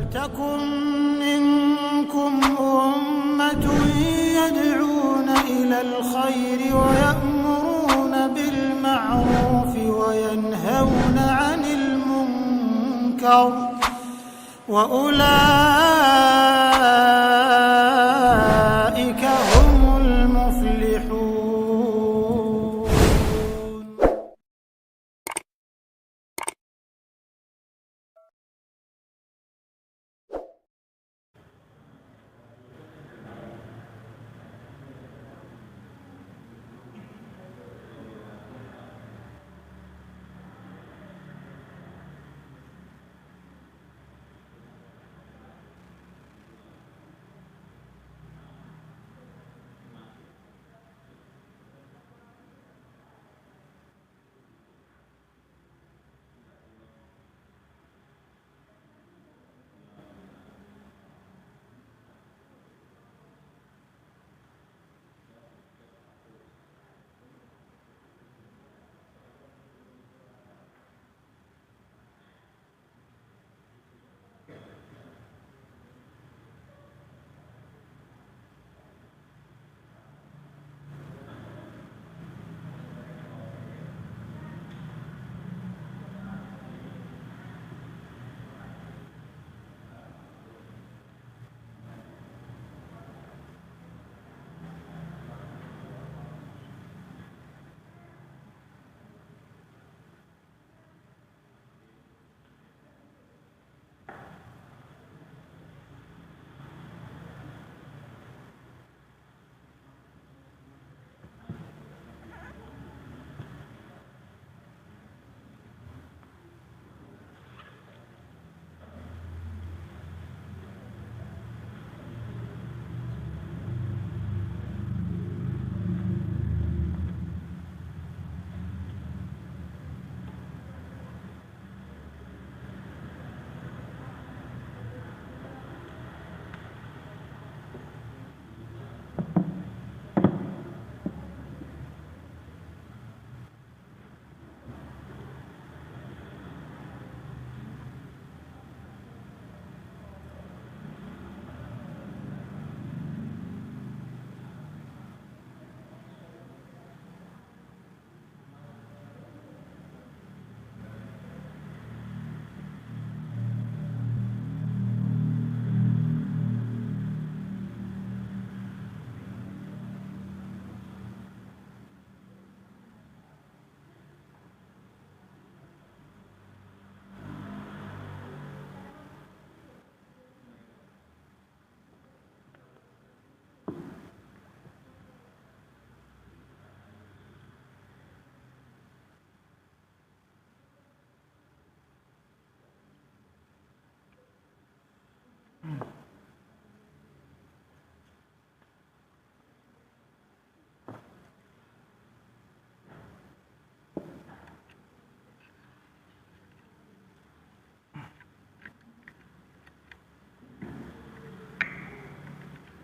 ولتكن منكم أمة يدعون إلى الخير ويأمرون بالمعروف وينهون عن المنكر وأولئك هم المفلحون.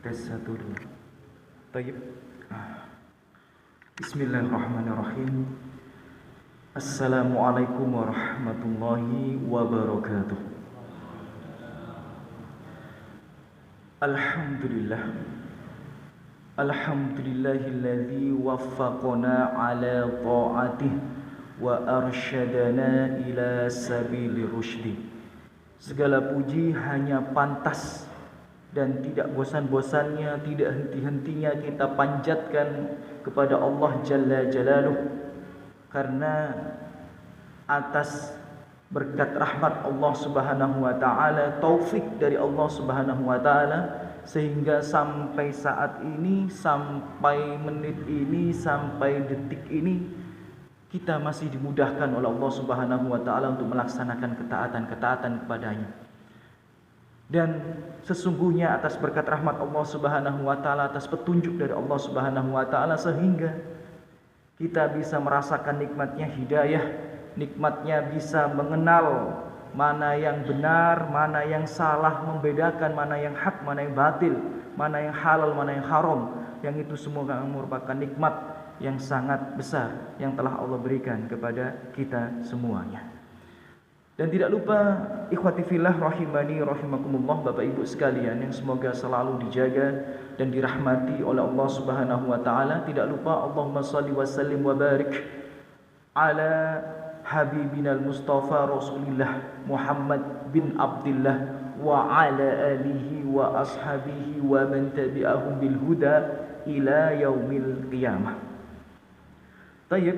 Tes 1 2. Tayyib. Bismillahirrahmanirrahim. Assalamualaikum warahmatullahi wabarakatuh. Alhamdulillah. Alhamdulillahilladzi waffaqana ala ta'atihi wa arsyadana ila sabili rusydi. Segala puji hanya pantas dan tidak bosan-bosannya, tidak henti-hentinya kita panjatkan kepada Allah Jalla Jalaluh, karena atas berkat rahmat Allah Subhanahu wa taala, taufik dari Allah Subhanahu wa taala, sehingga sampai saat ini, sampai menit ini, sampai detik ini kita masih dimudahkan oleh Allah Subhanahu wa taala untuk melaksanakan ketaatan-ketaatan kepadanya. Dan sesungguhnya atas berkat rahmat Allah Subhanahu wa taala, atas petunjuk dari Allah Subhanahu wa taala, sehingga kita bisa merasakan nikmatnya hidayah, nikmatnya bisa mengenal mana yang benar, mana yang salah, membedakan mana yang hak, mana yang batil, mana yang halal, mana yang haram. Yang itu semua merupakan nikmat yang sangat besar yang telah Allah berikan kepada kita semuanya. Dan tidak lupa ikhwati fillah rahimani rahimakumullah, Bapak Ibu sekalian yang semoga selalu dijaga dan dirahmati oleh Allah Subhanahu wa taala. Tidak lupa Allahumma shalli wa sallim wa barik ala habibina al-mustafa Rasulillah Muhammad bin Abdullah wa ala alihi wa ashabihi wa man tabi'ahum bil huda ila yaumil qiyamah. Tayyib,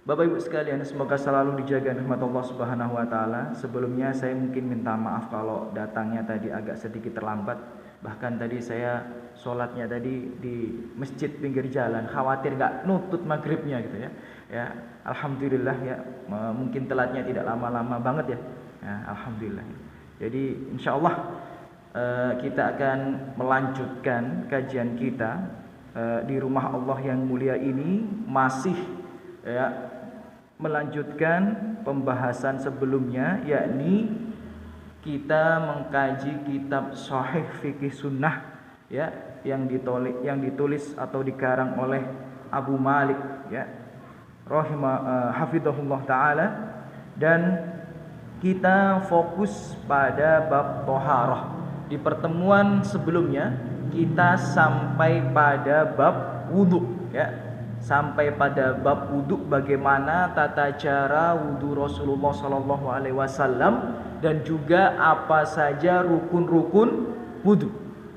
Bapak Ibu sekalian, semoga selalu dijaga rahmat Allah Subhanahu wa taala. Sebelumnya saya mungkin minta maaf kalau datangnya tadi agak sedikit terlambat. Bahkan tadi saya sholatnya tadi di masjid pinggir jalan, khawatir nggak nutut maghribnya gitu ya. Ya, alhamdulillah ya, mungkin telatnya tidak lama-lama banget ya. Ya, alhamdulillah. Jadi insyaallah kita akan melanjutkan kajian kita di rumah Allah yang mulia ini, masih ya melanjutkan pembahasan sebelumnya, yakni kita mengkaji kitab Sahih Fikih Sunnah ya, yang ditulis atau dikarang oleh Abu Malik ya hafidhahullah taala, dan kita fokus pada bab toharoh. Di pertemuan sebelumnya kita sampai pada bab wudhu ya, sampai pada bab wudhu, bagaimana tata cara wudhu Rasulullah SAW dan juga apa saja rukun-rukun wudhu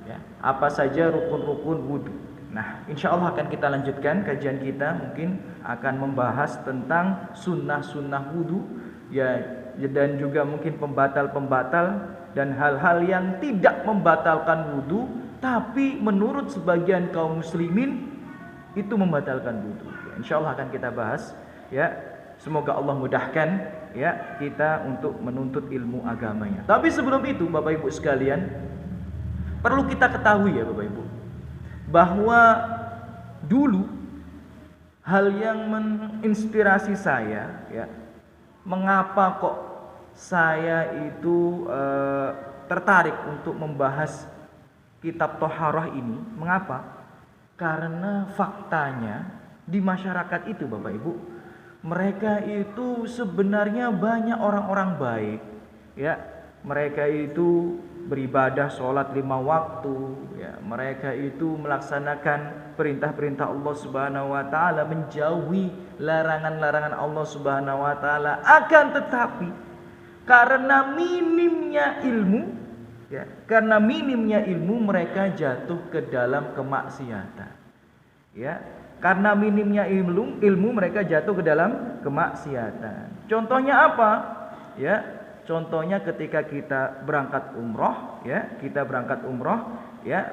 ya, apa saja rukun-rukun wudhu. Nah, insya Allah akan kita lanjutkan kajian kita, mungkin akan membahas tentang sunnah-sunnah wudhu ya, dan juga mungkin pembatal-pembatal dan hal-hal yang tidak membatalkan wudhu tapi menurut sebagian kaum muslimin itu membatalkan wudhu. Ya, insya Allah akan kita bahas ya. Semoga Allah mudahkan ya kita untuk menuntut ilmu agamanya. Tapi sebelum itu Bapak Ibu sekalian, perlu kita ketahui ya Bapak Ibu, bahwa dulu hal yang menginspirasi saya ya, mengapa kok saya itu tertarik untuk membahas kitab Toharoh ini. Mengapa? Karena faktanya di masyarakat itu Bapak Ibu, mereka itu sebenarnya banyak orang-orang baik ya. Mereka itu beribadah sholat 5 waktu ya. Mereka itu melaksanakan perintah-perintah Allah Subhanahu wa taala, menjauhi larangan-larangan Allah Subhanahu wa taala. Akan tetapi karena minimnya ilmu ya, karena minimnya ilmu mereka jatuh ke dalam kemaksiatan. Ya, karena minimnya ilmu mereka jatuh ke dalam kemaksiatan. Contohnya apa? Ya, contohnya ketika kita berangkat umroh, ya,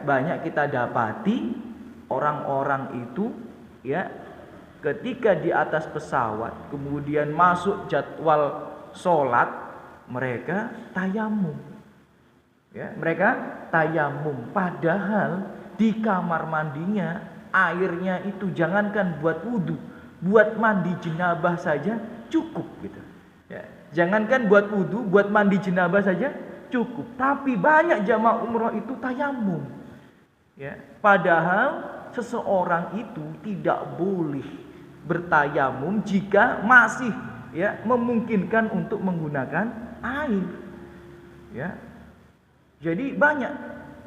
banyak kita dapati orang-orang itu, ya, ketika di atas pesawat, kemudian masuk jadwal sholat, mereka tayamum. Ya, mereka tayamum, padahal di kamar mandinya airnya itu jangankan buat wudhu, buat mandi jenabah saja cukup gitu. Ya, jangankan buat wudhu, buat mandi jenabah saja cukup. Tapi banyak jamaah umroh itu tayamum. Ya, padahal seseorang itu tidak boleh bertayamum jika masih ya memungkinkan untuk menggunakan air. Ya. Jadi banyak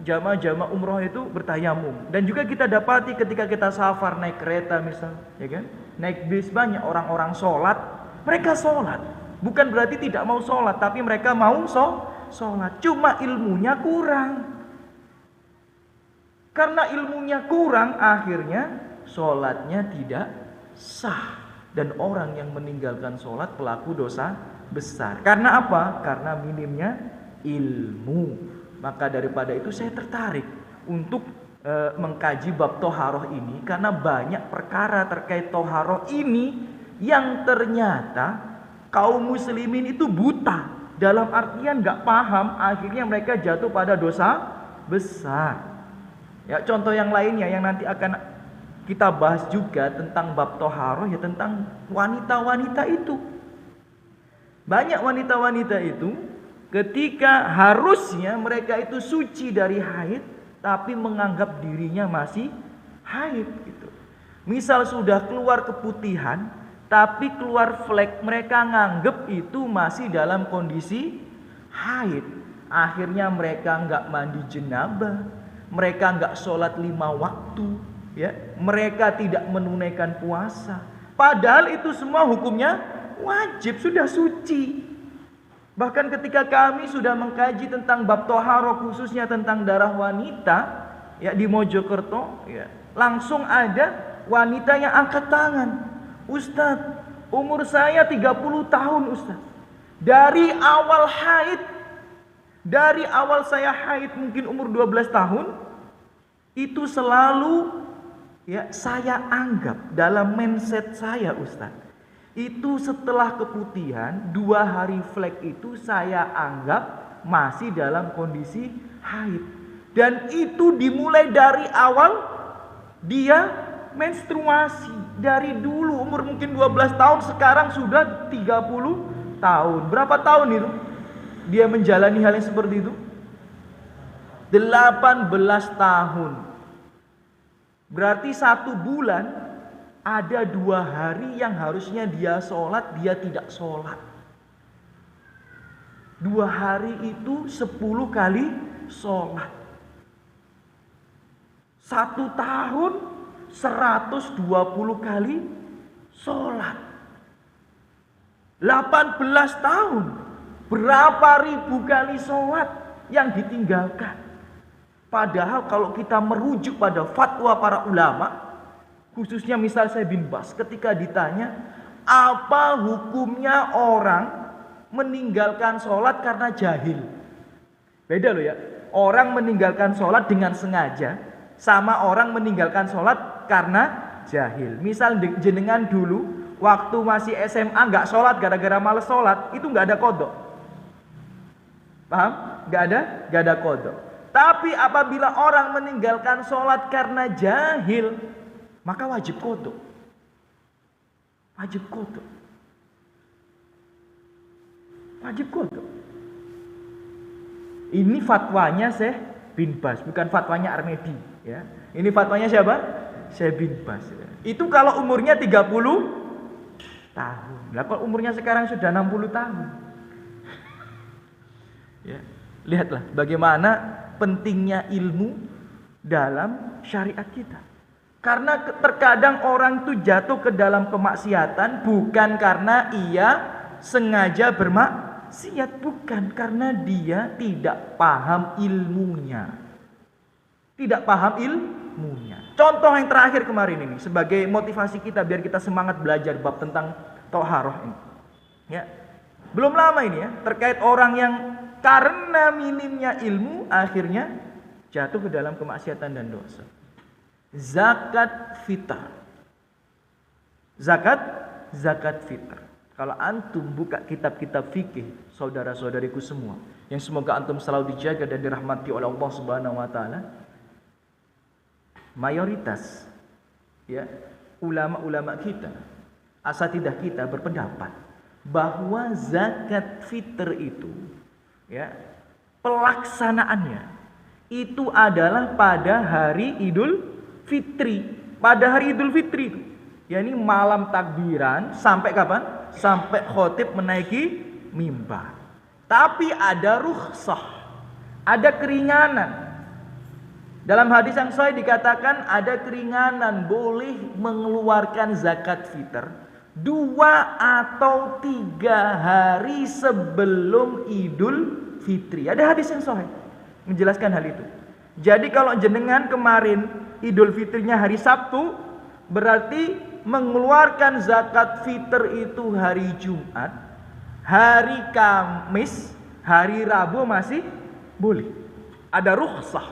jamaah-jamaah umroh itu bertayamum. Dan juga kita dapati ketika kita safar naik kereta misal, ya kan? Naik bis, banyak orang-orang sholat. Mereka sholat, bukan berarti tidak mau sholat, tapi mereka mau sholat. Cuma ilmunya kurang. Karena ilmunya kurang, akhirnya sholatnya tidak sah. Dan orang yang meninggalkan sholat pelaku dosa besar. Karena apa? Karena minimnya ilmu. Maka daripada itu saya tertarik untuk mengkaji bab toharoh ini, karena banyak perkara terkait toharoh ini yang ternyata kaum muslimin itu buta, dalam artian gak paham, akhirnya mereka jatuh pada dosa besar. Ya, contoh yang lainnya yang nanti akan kita bahas juga tentang bab toharoh, ya tentang wanita-wanita itu. Banyak wanita-wanita itu ketika harusnya mereka itu suci dari haid, tapi menganggap dirinya masih haid gitu. Misal sudah keluar keputihan, tapi keluar flek, mereka nganggep itu masih dalam kondisi haid. Akhirnya mereka nggak mandi jenabah, mereka nggak sholat 5 waktu, ya, mereka tidak menunaikan puasa. Padahal itu semua hukumnya wajib, sudah suci. Bahkan ketika kami sudah mengkaji tentang bab toharoh, khususnya tentang darah wanita, ya, di Mojokerto, ya, langsung ada wanita yang angkat tangan. Ustadz, umur saya 30 tahun Ustadz. Dari awal haid, dari awal saya haid mungkin umur 12 tahun, itu selalu, ya, saya anggap dalam mindset saya Ustadz, itu setelah keputihan 2 hari flek itu saya anggap masih dalam kondisi haid. Dan itu dimulai dari awal dia menstruasi. Dari dulu umur mungkin 12 tahun, sekarang sudah 30 tahun. Berapa tahun itu dia menjalani hal yang seperti itu? 18 tahun. Berarti 1 bulan ada 2 hari yang harusnya dia sholat, dia tidak sholat. 2 hari itu 10 kali sholat. 1 tahun 120 kali sholat. 18 tahun berapa ribu kali sholat yang ditinggalkan. Padahal kalau kita merujuk pada fatwa para ulama, khususnya misal saya bin Bas, ketika ditanya apa hukumnya orang meninggalkan sholat karena jahil. Beda loh ya, orang meninggalkan sholat dengan sengaja sama orang meninggalkan sholat karena jahil. Misal jenengan dulu waktu masih SMA nggak sholat gara-gara males sholat, itu nggak ada kodok. Paham? Nggak ada kodok. Tapi apabila orang meninggalkan sholat karena jahil, maka wajib kodok. Wajib kodok. Wajib kodok. Ini fatwanya Syekh bin Bas, bukan fatwanya Armedi, ya. Ini fatwanya siapa? Syekh bin Bas. Itu kalau umurnya 30 tahun. Lah kalau umurnya sekarang sudah 60 tahun. Ya, lihatlah bagaimana pentingnya ilmu dalam syariat kita. Karena terkadang orang itu jatuh ke dalam kemaksiatan bukan karena ia sengaja bermaksiat, bukan, karena dia tidak paham ilmunya. Tidak paham ilmunya. Contoh yang terakhir kemarin ini sebagai motivasi kita biar kita semangat belajar bab tentang thaharah ini. Ya. Belum lama ini ya, terkait orang yang karena minimnya ilmu akhirnya jatuh ke dalam kemaksiatan dan dosa. Zakat fitrah. Zakat fitrah. Kalau antum buka kitab-kitab fikih, saudara-saudariku semua, yang semoga antum selalu dijaga dan dirahmati oleh Allah Subhanahu wa taala, mayoritas ya ulama-ulama kita, asatidah kita berpendapat bahwa zakat fitr itu ya pelaksanaannya itu adalah pada hari Idul Fitri. Pada hari Idul Fitri itu, yakni malam takbiran sampai kapan? Sampai khotib menaiki mimbar. Tapi ada rukhsah, ada keringanan. Dalam hadis yang sahih dikatakan ada keringanan, boleh mengeluarkan zakat fitr 2 atau 3 hari sebelum Idul Fitri. Ada hadis yang sahih menjelaskan hal itu. Jadi kalau jenengan kemarin Idul Fitrinya hari Sabtu, berarti mengeluarkan zakat fitr itu hari Jumat, hari Kamis, hari Rabu masih boleh. Ada rukhsah.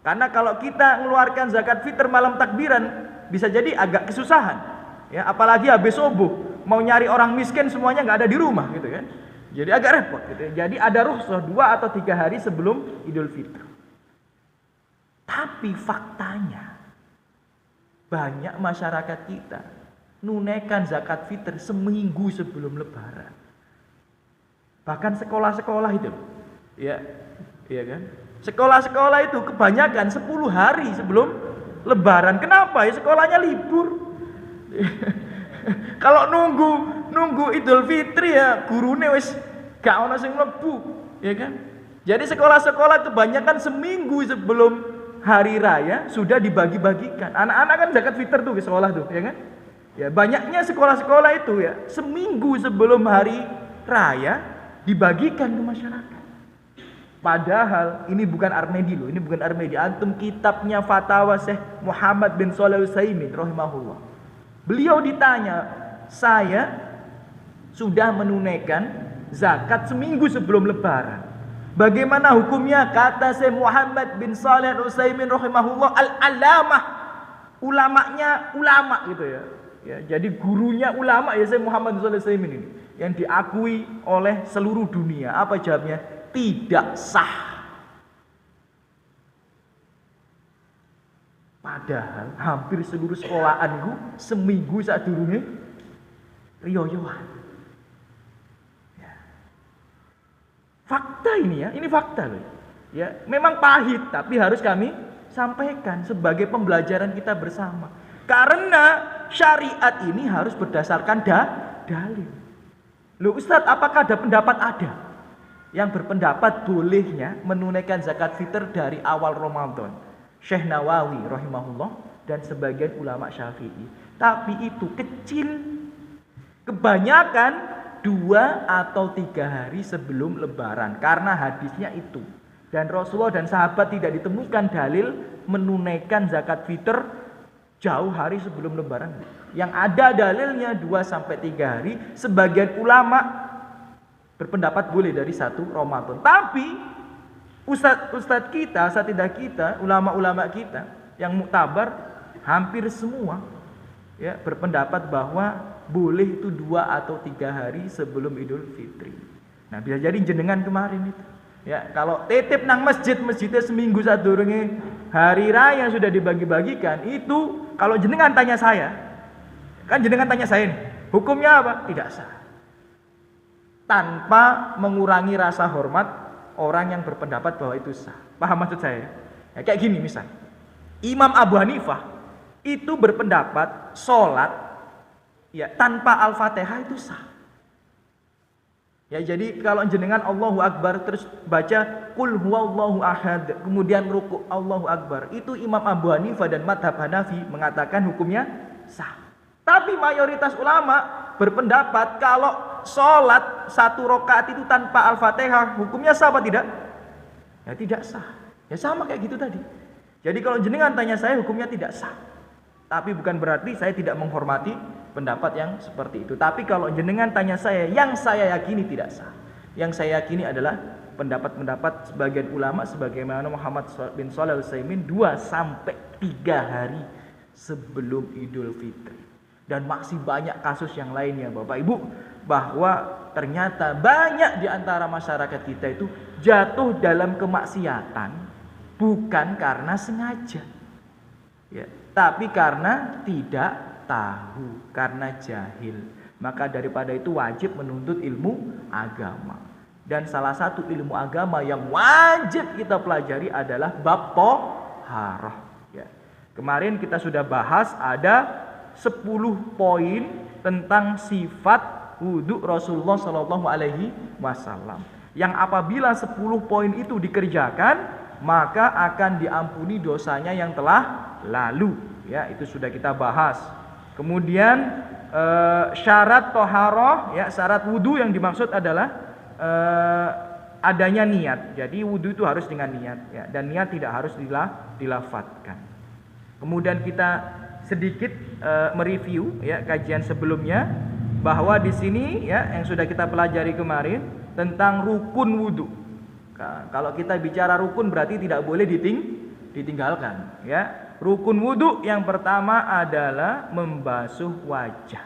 Karena kalau kita mengeluarkan zakat fitr malam takbiran bisa jadi agak kesusahan. Ya, apalagi habis subuh, mau nyari orang miskin semuanya nggak ada di rumah gitu kan. Jadi agak repot gitu. Jadi ada rukhsah 2 atau 3 hari sebelum Idul Fitri. Tapi faktanya banyak masyarakat kita nunaikan zakat fitr seminggu sebelum Lebaran. Bahkan sekolah-sekolah itu, ya kan? Sekolah-sekolah itu kebanyakan 10 hari sebelum Lebaran. Kenapa? Ya sekolahnya libur. Kalau nunggu Idul Fitri ya gurune wis gak ono sing mlebu, ya kan? Jadi sekolah-sekolah kebanyakan seminggu sebelum hari raya sudah dibagi-bagikan. Anak-anak kan zakat fitr tuh ke sekolah tuh, ya kan? Ya, banyaknya sekolah-sekolah itu ya seminggu sebelum hari raya dibagikan ke masyarakat. Padahal ini bukan Armedi loh, ini bukan Armedi. Antum kitabnya Fatawa Syekh Muhammad bin Shalih Al-Utsaimin rahimahullah. Beliau ditanya, saya sudah menunaikan zakat seminggu sebelum lebaran. Bagaimana hukumnya? Kata Syekh Muhammad bin Shalih Al-Utsaimin rahimahullah, al-alamah, ulamanya ulama gitu ya. Ya, jadi gurunya ulama ya Syekh Muhammad bin Shalih Al-Utsaimin ini yang diakui oleh seluruh dunia. Apa jawabnya? Tidak sah. Padahal hampir seluruh sekolahanku seminggu saat durunge riyoyoan. Ya. Fakta ini ya, ini fakta loh. Ya, memang pahit tapi harus kami sampaikan sebagai pembelajaran kita bersama. Karena syariat ini harus berdasarkan dalil. Loh Ustadz, apakah ada pendapat? Ada yang berpendapat bolehnya menunaikan zakat fitr dari awal Ramadan, Syekh Nawawi rahimahullah dan sebagian ulama Syafi'i. Tapi itu kecil. Kebanyakan 2 atau 3 hari sebelum lebaran karena hadisnya itu. Dan Rasulullah dan sahabat tidak ditemukan dalil menunaikan zakat fitr jauh hari sebelum lebaran. Yang ada dalilnya 2 sampai 3 hari. Sebagian ulama berpendapat boleh dari 1 Ramadan. Tapi ustadz kita, asatidah kita, ulama-ulama kita yang muktabar hampir semua ya berpendapat bahwa boleh itu 2 atau 3 hari sebelum Idul Fitri. Nah, bisa jadi jenengan kemarin itu. Ya, kalau titip nang masjidnya seminggu sadurunge hari raya sudah dibagi-bagikan, itu kalau jenengan tanya saya, kan jenengan tanya saya nih, hukumnya apa? Tidak sah. Tanpa mengurangi rasa hormat orang yang berpendapat bahwa itu sah. Paham maksud saya? Ya, kayak gini misal, Imam Abu Hanifah itu berpendapat sholat ya tanpa Al-Fatihah itu sah. Ya, jadi kalau jenengan Allahu Akbar terus baca Qul huwallahu ahad, kemudian ruku Allahu Akbar, itu Imam Abu Hanifah dan madhab Hanafi mengatakan hukumnya sah. Tapi mayoritas ulama berpendapat kalau sholat 1 rakaat itu tanpa Al-Fatihah hukumnya sah apa tidak? Ya tidak sah. Ya sama kayak gitu tadi. Jadi kalau jenengan tanya saya hukumnya tidak sah. Tapi bukan berarti saya tidak menghormati pendapat yang seperti itu. Tapi kalau jenengan tanya saya, yang saya yakini tidak sah. Yang saya yakini adalah pendapat-pendapat sebagian ulama sebagaimana Muhammad bin Shalih Al-Utsaimin 2 sampai 3 hari sebelum Idul Fitri. Dan masih banyak kasus yang lainnya Bapak Ibu, bahwa ternyata banyak di antara masyarakat kita itu jatuh dalam kemaksiatan bukan karena sengaja ya, tapi karena tidak tahu, karena jahil. Maka daripada itu wajib menuntut ilmu agama. Dan salah satu ilmu agama yang wajib kita pelajari adalah bab thaharah ya. Kemarin kita sudah bahas ada 10 poin tentang sifat wudu Rasulullah Shallallahu Alaihi Wasallam. Yang apabila 10 poin itu dikerjakan, maka akan diampuni dosanya yang telah lalu. Ya, itu sudah kita bahas. Kemudian syarat toharoh, ya syarat wudu yang dimaksud adalah adanya niat. Jadi wudu itu harus dengan niat, ya, dan niat tidak harus dilafatkan. Kemudian kita sedikit mereview ya kajian sebelumnya bahwa di sini ya yang sudah kita pelajari kemarin tentang rukun wudu. Nah, kalau kita bicara rukun berarti tidak boleh ditinggalkan ya. Rukun wudu yang pertama adalah membasuh wajah.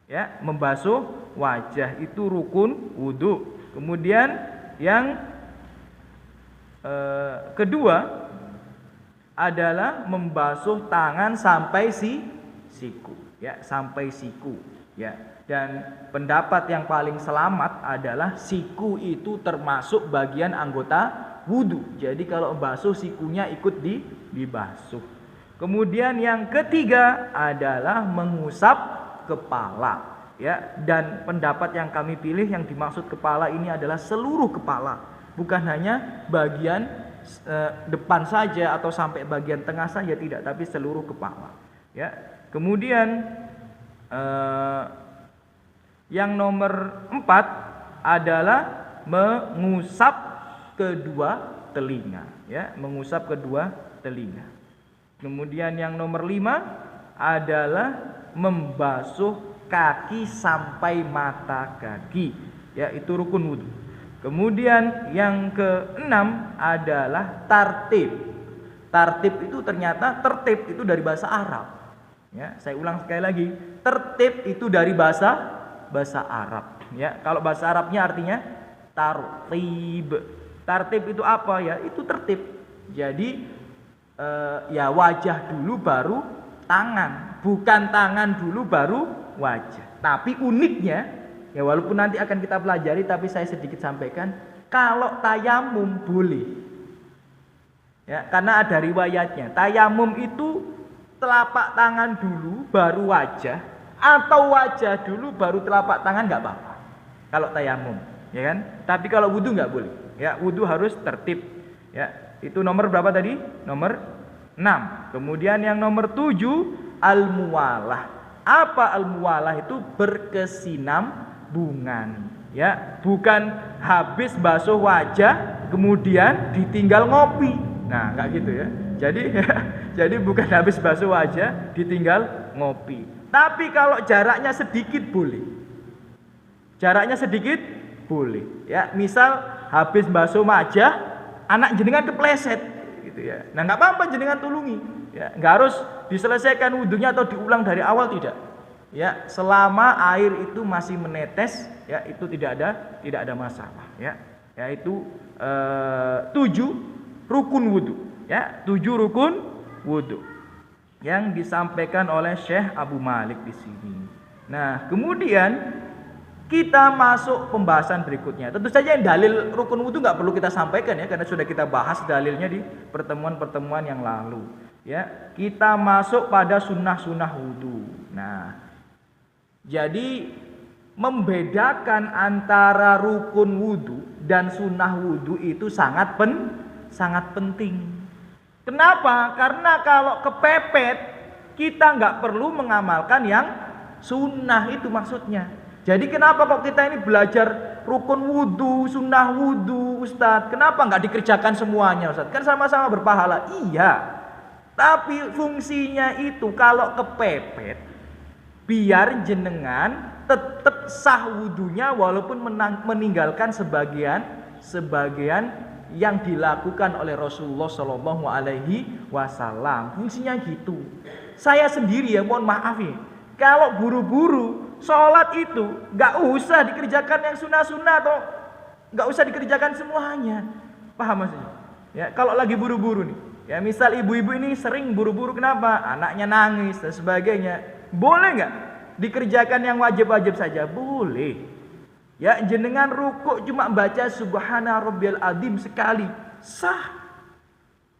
Ya, membasuh wajah itu rukun wudu. Kemudian yang kedua adalah membasuh tangan sampai siku, ya, sampai siku, ya. Dan pendapat yang paling selamat adalah siku itu termasuk bagian anggota wudu. Jadi kalau basuh sikunya ikut dibasuh. Kemudian yang ketiga adalah mengusap kepala. Ya, dan pendapat yang kami pilih yang dimaksud kepala ini adalah seluruh kepala, bukan hanya bagian depan saja atau sampai bagian tengah saja, tidak, tapi seluruh kepala. Ya, kemudian yang nomor 4 adalah mengusap kedua telinga. Ya, mengusap kedua telinga. Kemudian yang nomor 5 adalah membasuh kaki sampai mata kaki, ya, itu rukun wudu. Kemudian yang ke-6 adalah tartib. Tartib itu ternyata tertib itu dari bahasa Arab. Ya, saya ulang sekali lagi, tertib itu dari bahasa Arab. Ya, kalau bahasa Arabnya artinya tartib. Tartib itu apa ya? Itu tertib. Jadi ya wajah dulu baru tangan, bukan tangan dulu baru wajah. Tapi uniknya, ya walaupun nanti akan kita pelajari, tapi saya sedikit sampaikan, kalau tayamum boleh. Ya, karena ada riwayatnya. Tayamum itu telapak tangan dulu baru wajah, atau wajah dulu baru telapak tangan, nggak apa-apa. Kalau tayamum, ya kan? Tapi kalau wudu nggak boleh. Ya, wudu harus tertib. Ya, itu nomor berapa tadi? Nomor 6. Kemudian yang nomor 7, al-muwalah. Apa al-muwalah itu? Berkesinambungan, ya, bukan habis basuh wajah kemudian ditinggal ngopi. Nah, enggak gitu ya. Jadi bukan habis basuh wajah ditinggal ngopi. Tapi kalau jaraknya sedikit boleh. Jaraknya sedikit boleh, ya. Misal habis basuh wajah anak jenengan kepleset gitu ya. Nah, enggak apa-apa jenengan tulungi. Ya, enggak harus diselesaikan wudunya atau diulang dari awal, tidak. Ya, selama air itu masih menetes, ya, itu tidak ada masalah, ya. Yaitu 7 rukun wudu, ya, 7 rukun wudu yang disampaikan oleh Syekh Abu Malik di sini. Nah, kemudian kita masuk pembahasan berikutnya. Tentu saja yang dalil rukun wudu nggak perlu kita sampaikan, ya, karena sudah kita bahas dalilnya di pertemuan-pertemuan yang lalu. Ya, kita masuk pada sunnah-sunnah wudu. Nah, jadi membedakan antara rukun wudu dan sunnah wudu itu sangat penting. Kenapa? Karena kalau kepepet kita nggak perlu mengamalkan yang sunnah, itu maksudnya. Jadi kenapa kok kita ini belajar rukun wudu, sunnah wudu, Ustadz? Kenapa nggak dikerjakan semuanya, Ustadz? Kan sama-sama berpahala. Iya. Tapi fungsinya itu kalau kepepet, biar jenengan tetap sah wudunya walaupun meninggalkan sebagian yang dilakukan oleh Rasulullah Shallallahu Alaihi Wasallam. Fungsinya gitu. Saya sendiri, ya, mohon maaf ya, kalau buru-buru sholat itu nggak usah dikerjakan yang sunnah-sunnah atau nggak usah dikerjakan semuanya. Paham maksudnya? Ya, kalau lagi buru-buru nih. Ya, misal ibu-ibu ini sering buru-buru, kenapa? Anaknya nangis dan sebagainya. Boleh nggak dikerjakan yang wajib-wajib saja? Boleh. Ya, jenengan rukuk cuma baca subhana rabbiyal azim sekali, sah.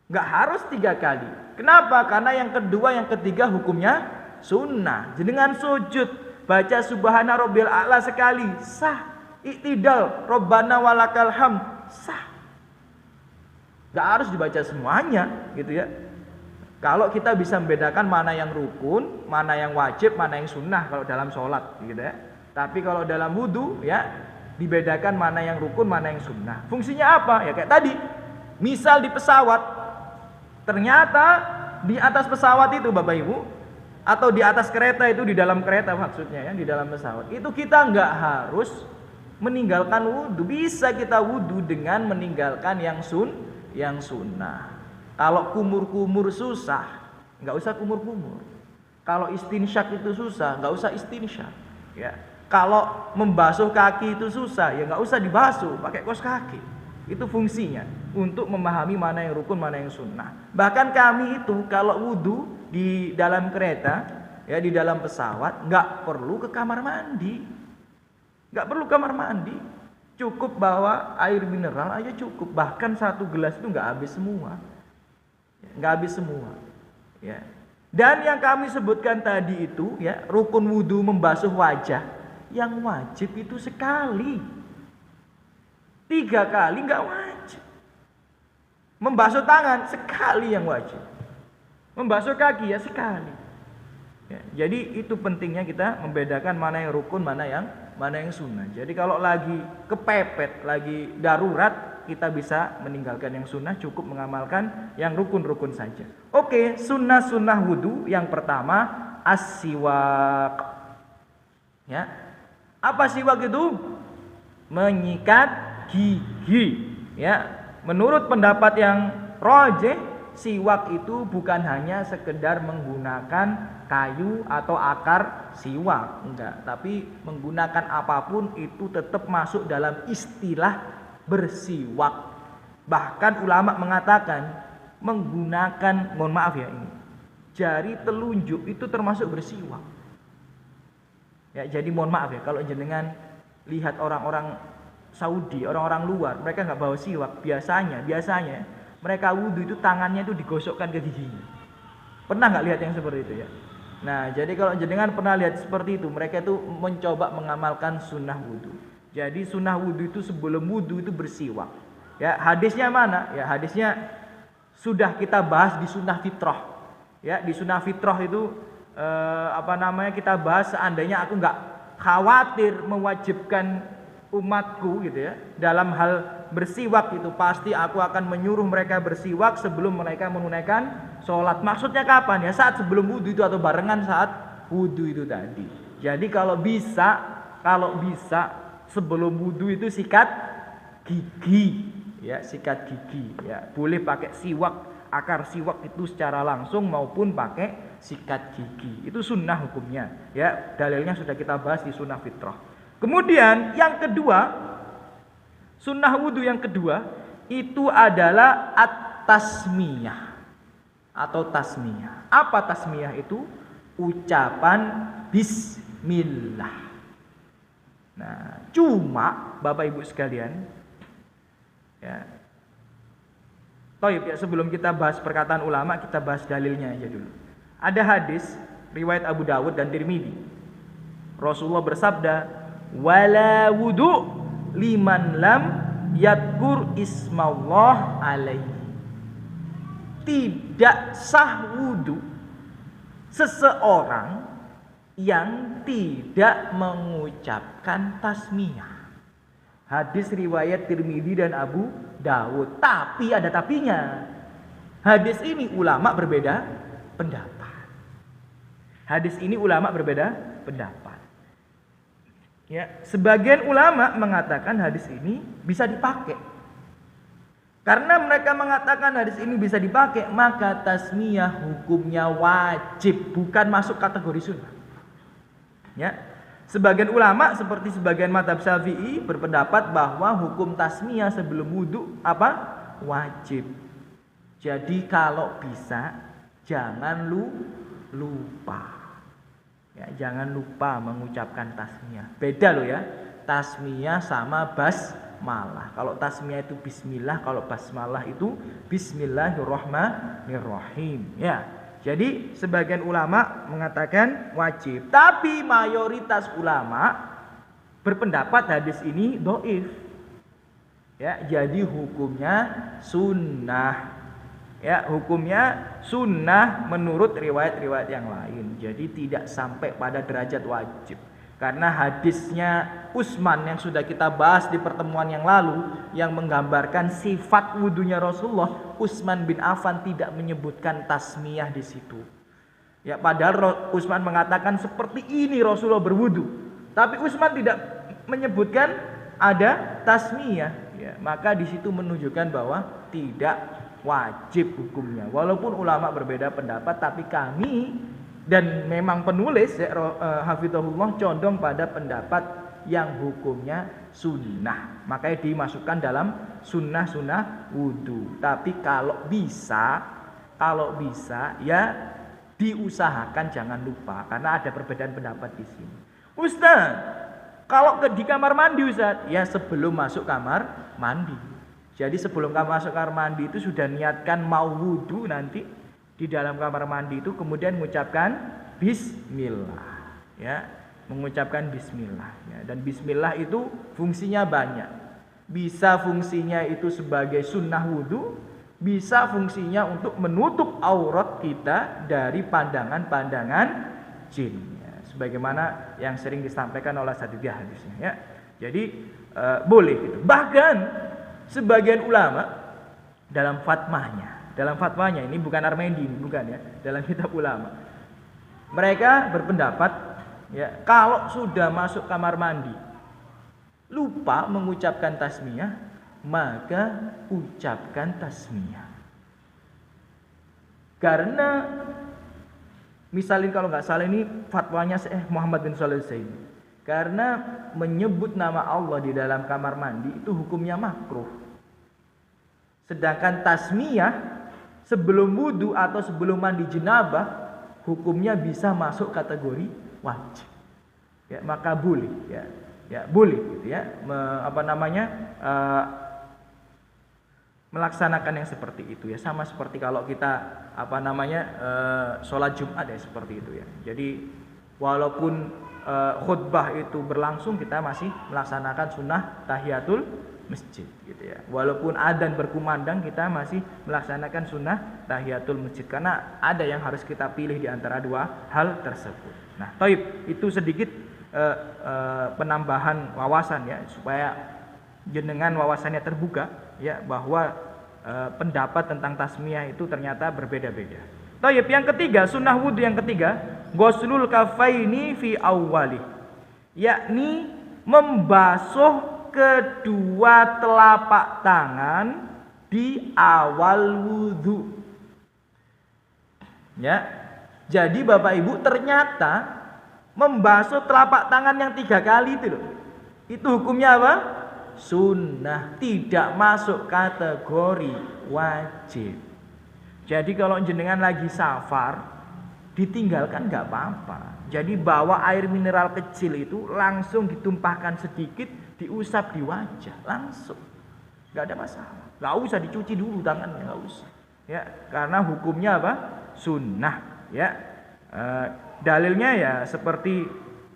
Nggak harus 3 kali. Kenapa? Karena yang kedua, yang ketiga hukumnya sunnah. Jenengan sujud baca subhana rabbiyal a'la sekali, sah. Iktidal rabbana walakal hamd, sah. Gak harus dibaca semuanya, gitu ya. Kalau kita bisa membedakan mana yang rukun, mana yang wajib, mana yang sunnah kalau dalam sholat, gitu ya. Tapi kalau dalam wudu, ya, dibedakan mana yang rukun, mana yang sunnah. Fungsinya apa? Ya kayak tadi. Misal di pesawat, ternyata di atas pesawat itu, Bapak Ibu, atau di atas kereta itu, di dalam kereta maksudnya, ya, di dalam pesawat, itu kita nggak harus meninggalkan wudu. Bisa kita wudu dengan meninggalkan yang sunnah. Kalau kumur-kumur susah, nggak usah kumur-kumur. Kalau istinsyak itu susah, nggak usah istinsyak. Ya. Kalau membasuh kaki itu susah, ya nggak usah dibasuh, pakai kaos kaki. Itu fungsinya untuk memahami mana yang rukun, mana yang sunnah. Bahkan kami itu kalau wudu di dalam kereta, ya, di dalam pesawat, nggak perlu ke kamar mandi, nggak perlu kamar mandi. Cukup bawa air mineral aja cukup. Bahkan 1 gelas itu nggak habis semua, ya, nggak habis semua. Ya. Dan yang kami sebutkan tadi itu ya, rukun wudu membasuh wajah, yang wajib itu sekali. 3 kali enggak wajib. Membasuh tangan sekali yang wajib. Membasuh kaki ya sekali. Ya, jadi itu pentingnya kita membedakan mana yang rukun, mana yang sunnah. Jadi kalau lagi kepepet, lagi darurat, kita bisa meninggalkan yang sunnah, cukup mengamalkan yang rukun-rukun saja. Oke, sunnah-sunnah wudu yang pertama as-siwak. Ya, apa siwak itu? Menyikat gigi. Ya, menurut pendapat yang rajih, siwak itu bukan hanya sekedar menggunakan kayu atau akar siwak, enggak, tapi menggunakan apapun itu tetap masuk dalam istilah bersiwak. Bahkan ulama mengatakan menggunakan, mohon maaf ya ini, jari telunjuk itu termasuk bersiwak. Ya, jadi mohon maaf ya kalau jenengan lihat orang-orang Saudi, orang-orang luar, mereka nggak bawa siwak. Biasanya mereka wudhu itu tangannya itu digosokkan ke giginya. Pernah nggak lihat yang seperti itu ya? Nah, jadi kalau jenengan pernah lihat seperti itu, mereka itu mencoba mengamalkan sunnah wudhu. Jadi sunnah wudhu itu sebelum wudhu itu bersiwak. Ya, hadisnya mana? Ya, hadisnya sudah kita bahas di sunnah fitrah. Ya, di sunnah fitrah itu kita bahas seandainya aku nggak khawatir mewajibkan umatku gitu ya dalam hal bersiwak, itu pasti aku akan menyuruh mereka bersiwak sebelum mereka menunaikan sholat. Maksudnya kapan ya? Saat sebelum wudhu itu atau barengan saat wudhu itu tadi. Jadi kalau bisa sebelum wudhu itu sikat gigi ya, sikat gigi ya. Boleh pakai siwak, akar siwak itu secara langsung maupun pakai sikat gigi. Itu sunnah hukumnya ya. Dalilnya sudah kita bahas di sunnah fitrah. Kemudian yang kedua, sunnah wudhu yang kedua itu adalah at-tasmiyah atau tasmiyah. Apa tasmiyah itu? Ucapan bismillah. Nah, cuma Bapak Ibu sekalian, ya. Toib ya, sebelum kita bahas perkataan ulama, kita bahas dalilnya aja dulu. Ada hadis riwayat Abu Dawud dan Tirmidzi. Rasulullah bersabda, wala wudu liman lam yadkur ismallah alaihi. Tidak sah wudu seseorang yang tidak mengucapkan tasmiyah. Hadis riwayat Tirmidzi dan Abu Dawud. Tapi ada tapinya. Hadis ini ulama berbeda pendapat. Ya, sebagian ulama mengatakan hadis ini bisa dipakai. Karena mereka mengatakan hadis ini bisa dipakai, maka tasmiyah hukumnya wajib, bukan masuk kategori sunnah. Ya. Sebagian ulama seperti sebagian mazhab Syafi'i berpendapat bahwa hukum tasmiyah sebelum wudu wajib. Jadi kalau bisa jangan lupa. Ya, jangan lupa mengucapkan tasmiyah. Beda loh ya. Tasmiyah sama basmalah. Kalau tasmiyah itu bismillah, kalau basmalah itu bismillahirrahmanirrahim. Ya. Jadi sebagian ulama mengatakan wajib, tapi mayoritas ulama berpendapat hadis ini dhaif. Ya, jadi hukumnya sunnah. Ya, hukumnya sunnah menurut riwayat-riwayat yang lain. Jadi tidak sampai pada derajat wajib. Karena hadisnya Utsman yang sudah kita bahas di pertemuan yang lalu, yang menggambarkan sifat wudunya Rasulullah, Utsman bin Affan tidak menyebutkan tasmiyah di situ. Ya, padahal Utsman mengatakan seperti ini Rasulullah berwudu, tapi Utsman tidak menyebutkan ada tasmiyah. Ya, maka di situ menunjukkan bahwa tidak wajib hukumnya. Walaupun ulama berbeda pendapat, tapi kami dan memang penulis hafizahullah condong pada pendapat yang hukumnya sunnah. Makanya dimasukkan dalam sunnah-sunnah wudu. Tapi kalau bisa ya diusahakan jangan lupa, karena ada perbedaan pendapat di sini. Ustaz, kalau di kamar mandi Ustaz, ya sebelum masuk kamar mandi. Jadi sebelum kamu masuk kamar mandi itu sudah niatkan mau wudu nanti, di dalam kamar mandi itu kemudian mengucapkan bismillah, ya, mengucapkan bismillah, ya. Dan bismillah itu fungsinya banyak. Bisa fungsinya itu sebagai sunnah wudu, bisa fungsinya untuk menutup aurat kita dari pandangan-pandangan jin, ya. Sebagaimana yang sering disampaikan oleh Sadidiyah hadisnya, ya. Jadi boleh gitu. Bahkan sebagian ulama dalam fatwanya ini bukan Armendi, ini bukan, ya, dalam kitab ulama, mereka berpendapat, ya, kalau sudah masuk kamar mandi lupa mengucapkan tasmiyah, maka ucapkan tasmiyah. Karena misalnya kalau nggak salah ini fatwanya Muhammad bin Shalih Al-Utsaimin, karena menyebut nama Allah di dalam kamar mandi itu hukumnya makruh. Sedangkan tasmiyah sebelum wudu atau sebelum mandi jenabah hukumnya bisa masuk kategori wajib. Ya, maka boleh, ya. Ya, boleh gitu, ya. Melaksanakan yang seperti itu, ya. Sama seperti kalau kita sholat Jumat, ya, seperti itu, ya. Jadi walaupun khutbah itu berlangsung, kita masih melaksanakan sunnah tahiyatul masjid, gitu, ya. Walaupun adzan berkumandang, kita masih melaksanakan sunnah tahiyatul masjid, karena ada yang harus kita pilih di antara dua hal tersebut. Nah, taib, itu sedikit penambahan wawasan, ya, supaya jenengan wawasannya terbuka, ya, bahwa pendapat tentang tasmiyah itu ternyata berbeda-beda. Taib, yang ketiga, sunnah wudu yang ketiga, ghuslul kafaini fi awwali, yakni membasuh kedua telapak tangan di awal wudu, ya. Jadi Bapak Ibu, ternyata membasuh telapak tangan yang 3 kali itu loh, itu hukumnya apa? Sunnah, tidak masuk kategori wajib. Jadi kalau jenengan lagi safar, ditinggalkan nggak apa-apa. Jadi bawa air mineral kecil itu langsung ditumpahkan sedikit, diusap di wajah langsung, nggak ada masalah. Nggak usah dicuci dulu tangannya, nggak usah, ya, karena hukumnya apa? Sunnah, ya. Dalilnya ya seperti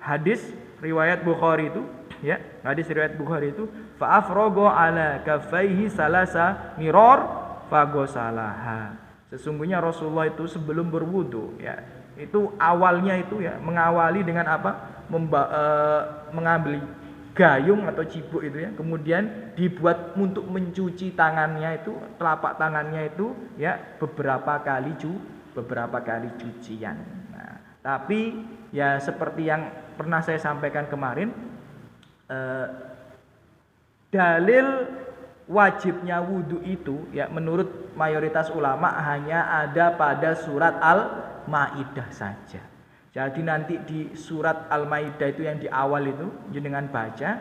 hadis riwayat Bukhari itu, ya, hadis riwayat Bukhari itu, fa afrogo ala kafaihi salasa miror fagosalaha. Sesungguhnya Rasulullah itu sebelum berwudu, ya, itu awalnya itu, ya, mengawali dengan apa? Mengambil gayung atau cibuk itu, ya, kemudian dibuat untuk mencuci tangannya itu, telapak tangannya itu, ya, beberapa kali cucian. Nah, tapi ya seperti yang pernah saya sampaikan kemarin, dalil wajibnya wudu itu, ya, menurut mayoritas ulama hanya ada pada surat Al-Maidah saja. Jadi nanti di surat Al-Maidah itu yang di awal itu jenengan baca,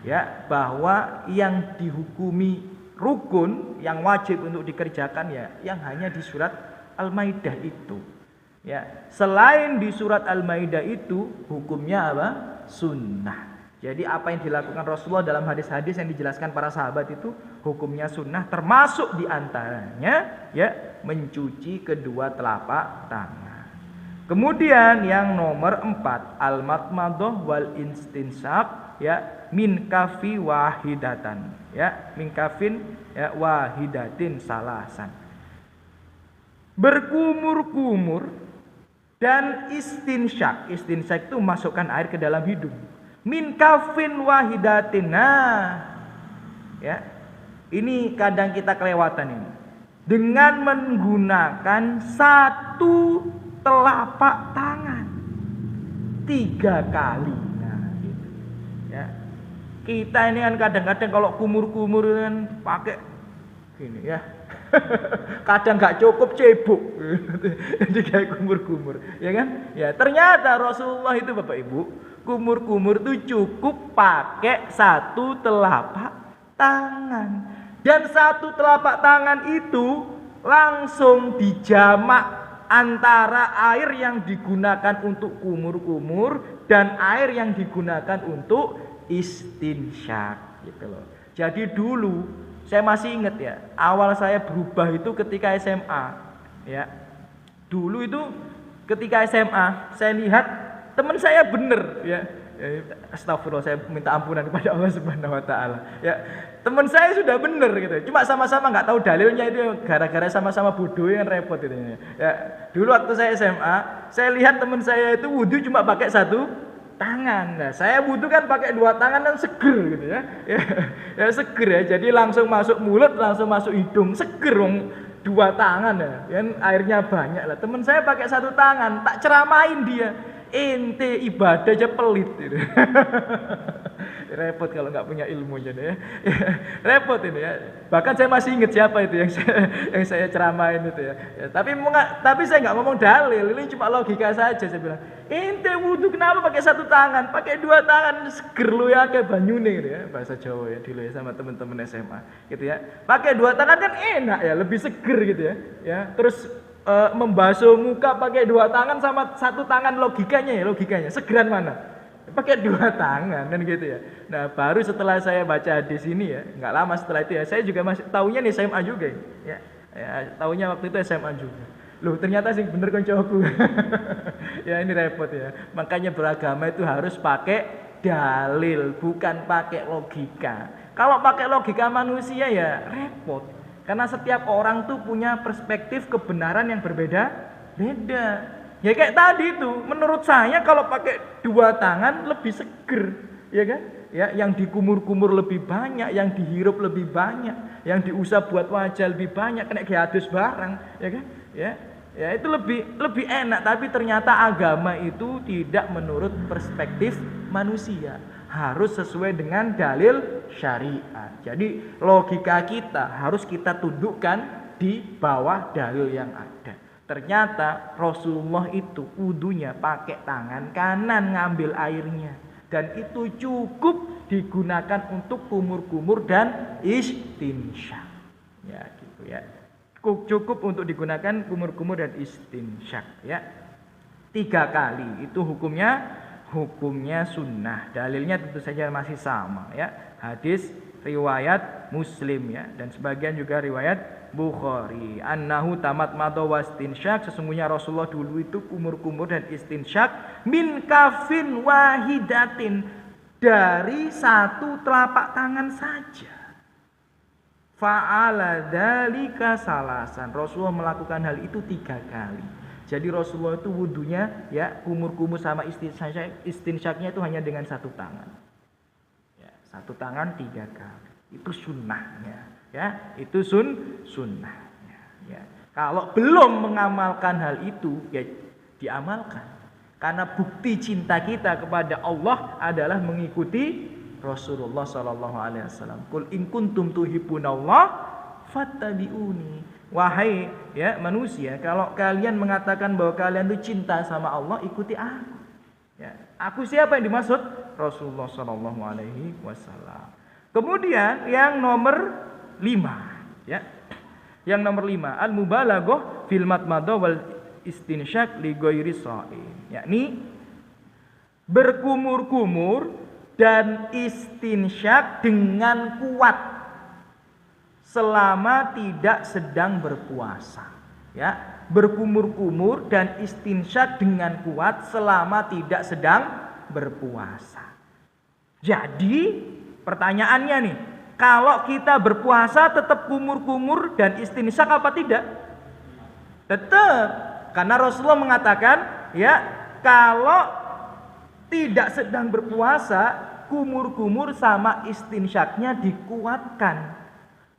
ya, bahwa yang dihukumi rukun yang wajib untuk dikerjakan, ya, yang hanya di surat Al-Maidah itu, ya. Selain di surat Al-Maidah itu hukumnya apa? Sunnah. Jadi apa yang dilakukan Rasulullah dalam hadis-hadis yang dijelaskan para sahabat itu hukumnya sunnah, termasuk diantaranya, ya, mencuci kedua telapak tangan. Kemudian yang nomor 4, al-madmadah wal istinsaq, ya, min kafi wahidatan, ya, min kafin, ya, wahidatin salasan. Berkumur-kumur dan istinsyak. Istinsyak itu masukkan air ke dalam hidung. Min kafin wahidatin. Nah, ya, ini kadang kita kelewatan ini. Dengan menggunakan satu telapak tangan 3 kali. Nah, gitu, ya. Kita ini kan kadang-kadang kalau kumur-kumur kan pakai gini, ya. Kadang nggak cukup cebok, jadi kayak kumur-kumur, ya kan? Ya, ternyata Rasulullah itu Bapak Ibu, kumur-kumur itu cukup pakai satu telapak tangan, dan satu telapak tangan itu langsung dijamak antara air yang digunakan untuk kumur-kumur dan air yang digunakan untuk istinsyak, gitu loh. Jadi dulu saya masih ingat, ya, awal saya berubah itu ketika SMA, ya. Dulu itu ketika SMA saya lihat teman saya bener ya. Astagfirullah, saya minta ampunan kepada Allah Subhanahu wa taala. Ya, teman saya sudah bener gitu. Cuma sama-sama nggak tahu dalilnya, itu gara-gara sama-sama bodoh yang repot itu. Ya, dulu waktu saya SMA, saya lihat teman saya itu wudu cuma pakai satu tangan. Nah, saya wudu kan pakai dua tangan dan seger gitu ya. Ya seger ya. Jadi langsung masuk mulut, langsung masuk hidung, seger dong. Dua tangan ya. Kan airnya banyak lah. Teman saya pakai satu tangan, tak ceramain dia. Ente ibadah aja pelit gitu. Repot kalau nggak punya ilmu jadi ya. Repot ini ya. Bahkan saya masih ingat siapa itu yang saya ceramain itu ya. Tapi saya nggak ngomong dalil, ini cuma logika saja. Saya bilang, ente wudu kenapa pakai satu tangan, pakai dua tangan, seger lu ya kayak banyune gitu ya, bahasa Jawa ya dulu ya sama teman-teman SMA gitu ya. Pakai dua tangan kan enak ya, lebih seger gitu ya. Ya terus membasuh muka pakai dua tangan sama satu tangan, logikanya segeran mana? Pakai dua tangan kan gitu ya. Nah baru setelah saya baca di sini ya, nggak lama setelah itu ya, saya juga masih taunya nih SMA juga ya, taunya waktu itu SMA juga. Loh ternyata sih bener koncoku. Ya ini repot ya. Makanya beragama itu harus pakai dalil, bukan pakai logika. Kalau pakai logika manusia ya repot. Karena setiap orang tuh punya perspektif kebenaran yang berbeda-beda. Ya kayak tadi itu, menurut saya kalau pakai dua tangan lebih seger, ya kan? Ya, yang dikumur-kumur lebih banyak, yang dihirup lebih banyak, yang diusap buat wajah lebih banyak, kena diadus barang, ya kan? Ya itu lebih enak. Tapi ternyata agama itu tidak menurut perspektif manusia. Harus sesuai dengan dalil syariat. Jadi logika kita harus kita tundukkan di bawah dalil yang ada. Ternyata Rasulullah itu wudunya pakai tangan kanan ngambil airnya. Dan itu cukup digunakan untuk kumur-kumur dan istinsyak. Ya gitu ya. Cukup untuk digunakan kumur-kumur dan istinsyak ya. 3 kali itu hukumnya sunnah. Dalilnya tentu saja masih sama ya. Hadis riwayat Muslim ya, dan sebagian juga riwayat Bukhari. Annahu tamat mado wastinsyak, sesungguhnya Rasulullah dulu itu kumur-kumur dan istinsyak min kafin wahidatin, dari satu telapak tangan saja. Fa'ala dzalika salasan. Rasulullah melakukan hal itu 3 kali. Jadi Rasulullah itu wudunya ya kumur-kumur sama istinsyaknya itu hanya dengan satu tangan. Ya, satu tangan 3 kali. Itu sunnahnya. Ya, itu sunnahnya. Ya. Kalau belum mengamalkan hal itu, ya diamalkan. Karena bukti cinta kita kepada Allah adalah mengikuti Rasulullah sallallahu alaihi wasallam. Qul in kuntum tuhibbunallah fattabi'uni. Wahai ya manusia, kalau kalian mengatakan bahwa kalian itu cinta sama Allah, ikuti aku. Ya, aku siapa yang dimaksud? Rasulullah sallallahu alaihi wasallam. Kemudian yang nomor 5, ya. Yang nomor 5, al-mubalaghah fil madmadah wal istinsyak li ghairi sha'im. Yakni berkumur-kumur dan istinsyak dengan kuat selama tidak sedang berpuasa, ya, berkumur-kumur dan istinsyak dengan kuat selama tidak sedang berpuasa. Jadi pertanyaannya nih, kalau kita berpuasa tetap kumur-kumur dan istinsyak apa tidak? Tetap, karena Rasulullah mengatakan, ya, kalau tidak sedang berpuasa, kumur-kumur sama istinsyaknya dikuatkan.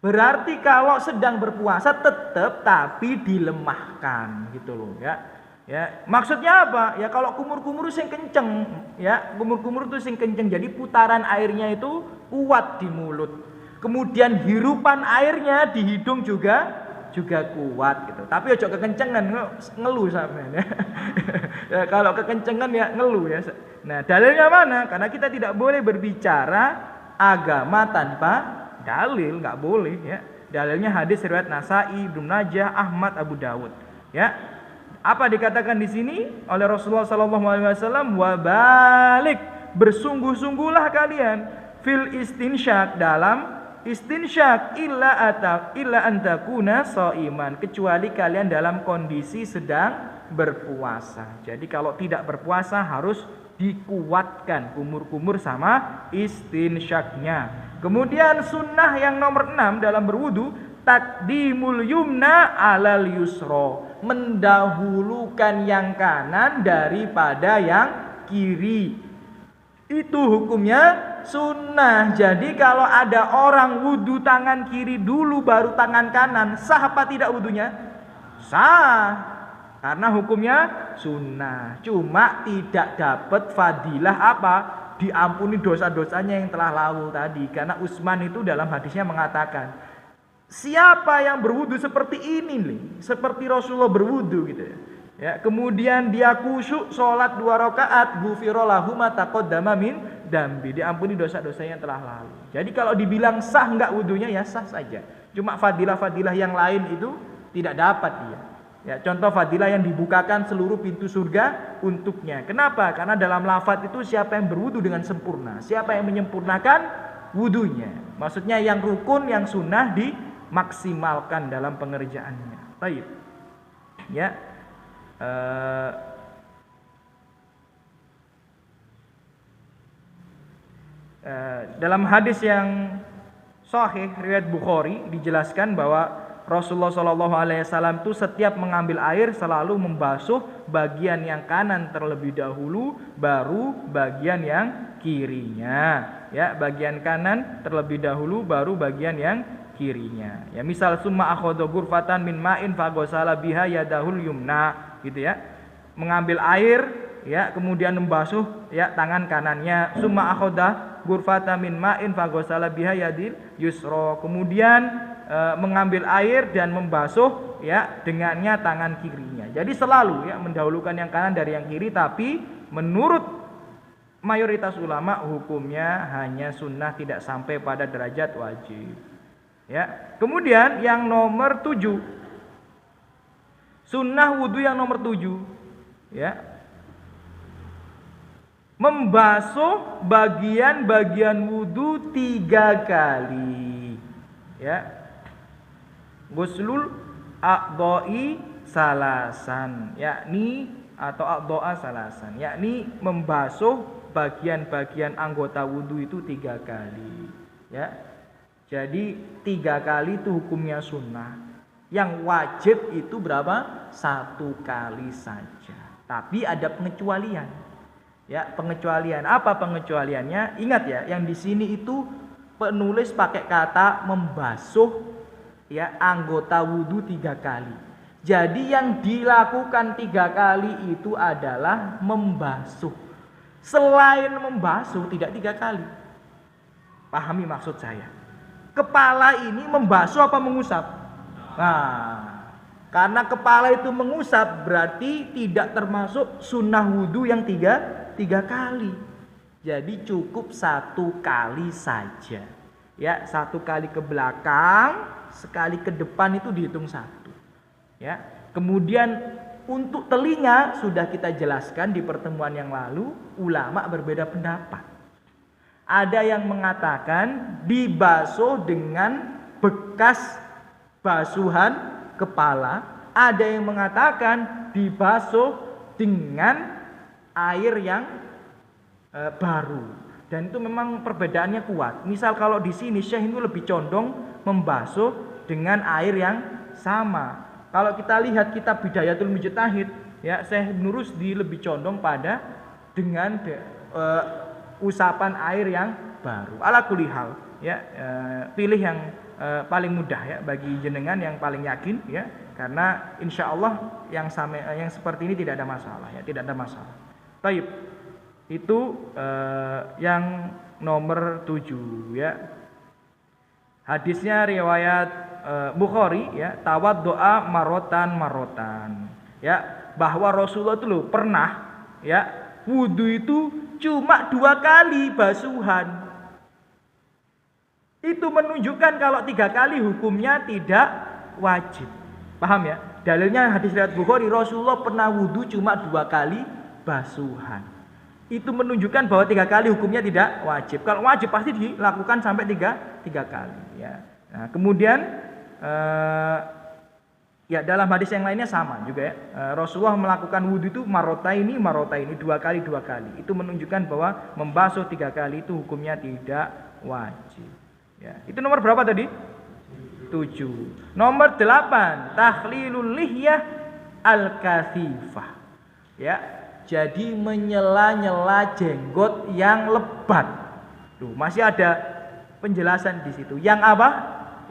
Berarti kalau sedang berpuasa tetap tapi dilemahkan gitu loh ya. Ya, maksudnya apa? Ya kalau kumur-kumur sing kenceng, ya, kumur-kumur itu sing kenceng. Jadi putaran airnya itu kuat di mulut. Kemudian hirupan airnya di hidung juga kuat gitu. Tapi ojo kekencengan, ngeluh sampean ya. Ya kalau kekencengan ya ngeluh ya. Nah, dalilnya mana? Karena kita tidak boleh berbicara agama tanpa dalil, nggak boleh ya. Dalilnya hadis riwayat Nasa'i, Ibnu Majah, Ahmad, Abu Dawud. Ya. Apa dikatakan di sini oleh Rasulullah sallallahu alaihi wasallam? Wa balik, bersungguh-sungguhlah kalian fil istinsyak, dalam istinsyak illa antakuna shaiman, kecuali kalian dalam kondisi sedang berpuasa. Jadi kalau tidak berpuasa harus dikuatkan kumur-kumur sama istinsyaknya. Kemudian sunnah yang nomor 6 dalam berwudu, taqdimul yumna alal yusra, mendahulukan yang kanan daripada yang kiri. Itu hukumnya sunnah. Jadi kalau ada orang wudu tangan kiri dulu baru tangan kanan, sah apa tidak wudunya? Sah. Karena hukumnya sunnah. Cuma tidak dapat fadilah apa? Diampuni dosa-dosanya yang telah lalu tadi. Karena Utsman itu dalam hadisnya mengatakan, siapa yang berwudu seperti ini nih, seperti Rasulullah berwudu gitu ya. Kemudian dia khusyuk sholat 2 rakaat, ghufira lahu ma taqaddama min dambi, diampuni dosa-dosa yang telah lalu. Jadi kalau dibilang sah enggak wudunya, ya sah saja. Cuma fadilah-fadilah yang lain itu tidak dapat dia. Ya, contoh fadilah yang dibukakan seluruh pintu surga untuknya. Kenapa? Karena dalam lafaz itu siapa yang berwudu dengan sempurna, siapa yang menyempurnakan wudunya. Maksudnya yang rukun, yang sunnah dimaksimalkan dalam pengerjaannya. Baik. Ya. Dalam hadis yang sahih riwayat Bukhari dijelaskan bahwa Rasulullah SAW itu setiap mengambil air selalu membasuh bagian yang kanan terlebih dahulu, baru bagian yang kirinya. Ya, bagian kanan terlebih dahulu, baru bagian yang kirinya. Ya, misal summa akhadha ghurfatan min ma'in faghasala biha yadahul yumna, gitu ya. Mengambil air, ya, kemudian membasuh ya tangan kanannya. Summa akhadha ghurfatan min ma'in faghasala biha yadil yusra. Kemudian mengambil air dan membasuh ya dengannya tangan kirinya. Jadi selalu ya mendahulukan yang kanan dari yang kiri, tapi menurut mayoritas ulama hukumnya hanya sunnah, tidak sampai pada derajat wajib. Ya. Kemudian yang nomor 7, sunnah wudu yang nomor 7, ya, membasuh bagian-bagian wudu 3 kali. Ya. Ghuslul a'dha'i salasan, yakni atau a'dha'a salasan, yakni membasuh bagian-bagian anggota wudu itu 3 kali. Ya. Jadi 3 kali itu hukumnya sunnah. Yang wajib itu berapa? 1 kali saja. Tapi ada pengecualian. Ya, pengecualian. Apa pengecualiannya? Ingat ya, yang di sini itu penulis pakai kata membasuh ya anggota wudu 3 kali. Jadi yang dilakukan 3 kali itu adalah membasuh. Selain membasuh tidak 3 kali. Pahami maksud saya. Kepala ini membasuh apa mengusap? Nah, karena kepala itu mengusap berarti tidak termasuk sunnah wudu yang 3 kali. Jadi cukup 1 kali saja. Ya, 1 kali ke belakang, sekali ke depan itu dihitung 1. Ya. Kemudian untuk telinga sudah kita jelaskan di pertemuan yang lalu, ulama berbeda pendapat. Ada yang mengatakan dibasuh dengan bekas basuhan kepala, ada yang mengatakan dibasuh dengan air yang baru. Dan itu memang perbedaannya kuat. Misal kalau di sini Syekh itu lebih condong membasuh dengan air yang sama. Kalau kita lihat kitab Bidayatul Mujtahid, ya, Syekh Ibnu Rusdi lebih condong pada dengan usapan air yang baru. Ala kulli hal, ya, pilih yang paling mudah ya bagi jenengan, yang paling yakin ya, karena insya Allah yang seperti ini tidak ada masalah ya, tidak ada masalah. Baik. Itu yang nomor 7 ya. Hadisnya riwayat Bukhari ya, tawaddoa marotan ya, bahwa Rasulullah itu loh pernah ya wudu itu cuma 2 kali basuhan. Itu menunjukkan kalau 3 kali hukumnya tidak wajib. Paham ya? Dalilnya hadis riwayat Bukhari, Rasulullah pernah wudu cuma 2 kali basuhan. Itu menunjukkan bahwa 3 kali hukumnya tidak wajib. Kalau wajib pasti dilakukan sampai tiga kali. Ya. Nah, kemudian ya dalam hadis yang lainnya sama juga ya. Rasulullah melakukan wudhu itu marotaini 2 kali 2 kali. Itu menunjukkan bahwa membasuh 3 kali itu hukumnya tidak wajib. Ya. Itu nomor berapa tadi? 7. Nomor 8, takhlilul lihyah al-kathifah. Ya, jadi menyela-nyela jenggot yang lebat. Tuh, masih ada penjelasan di situ. Yang apa?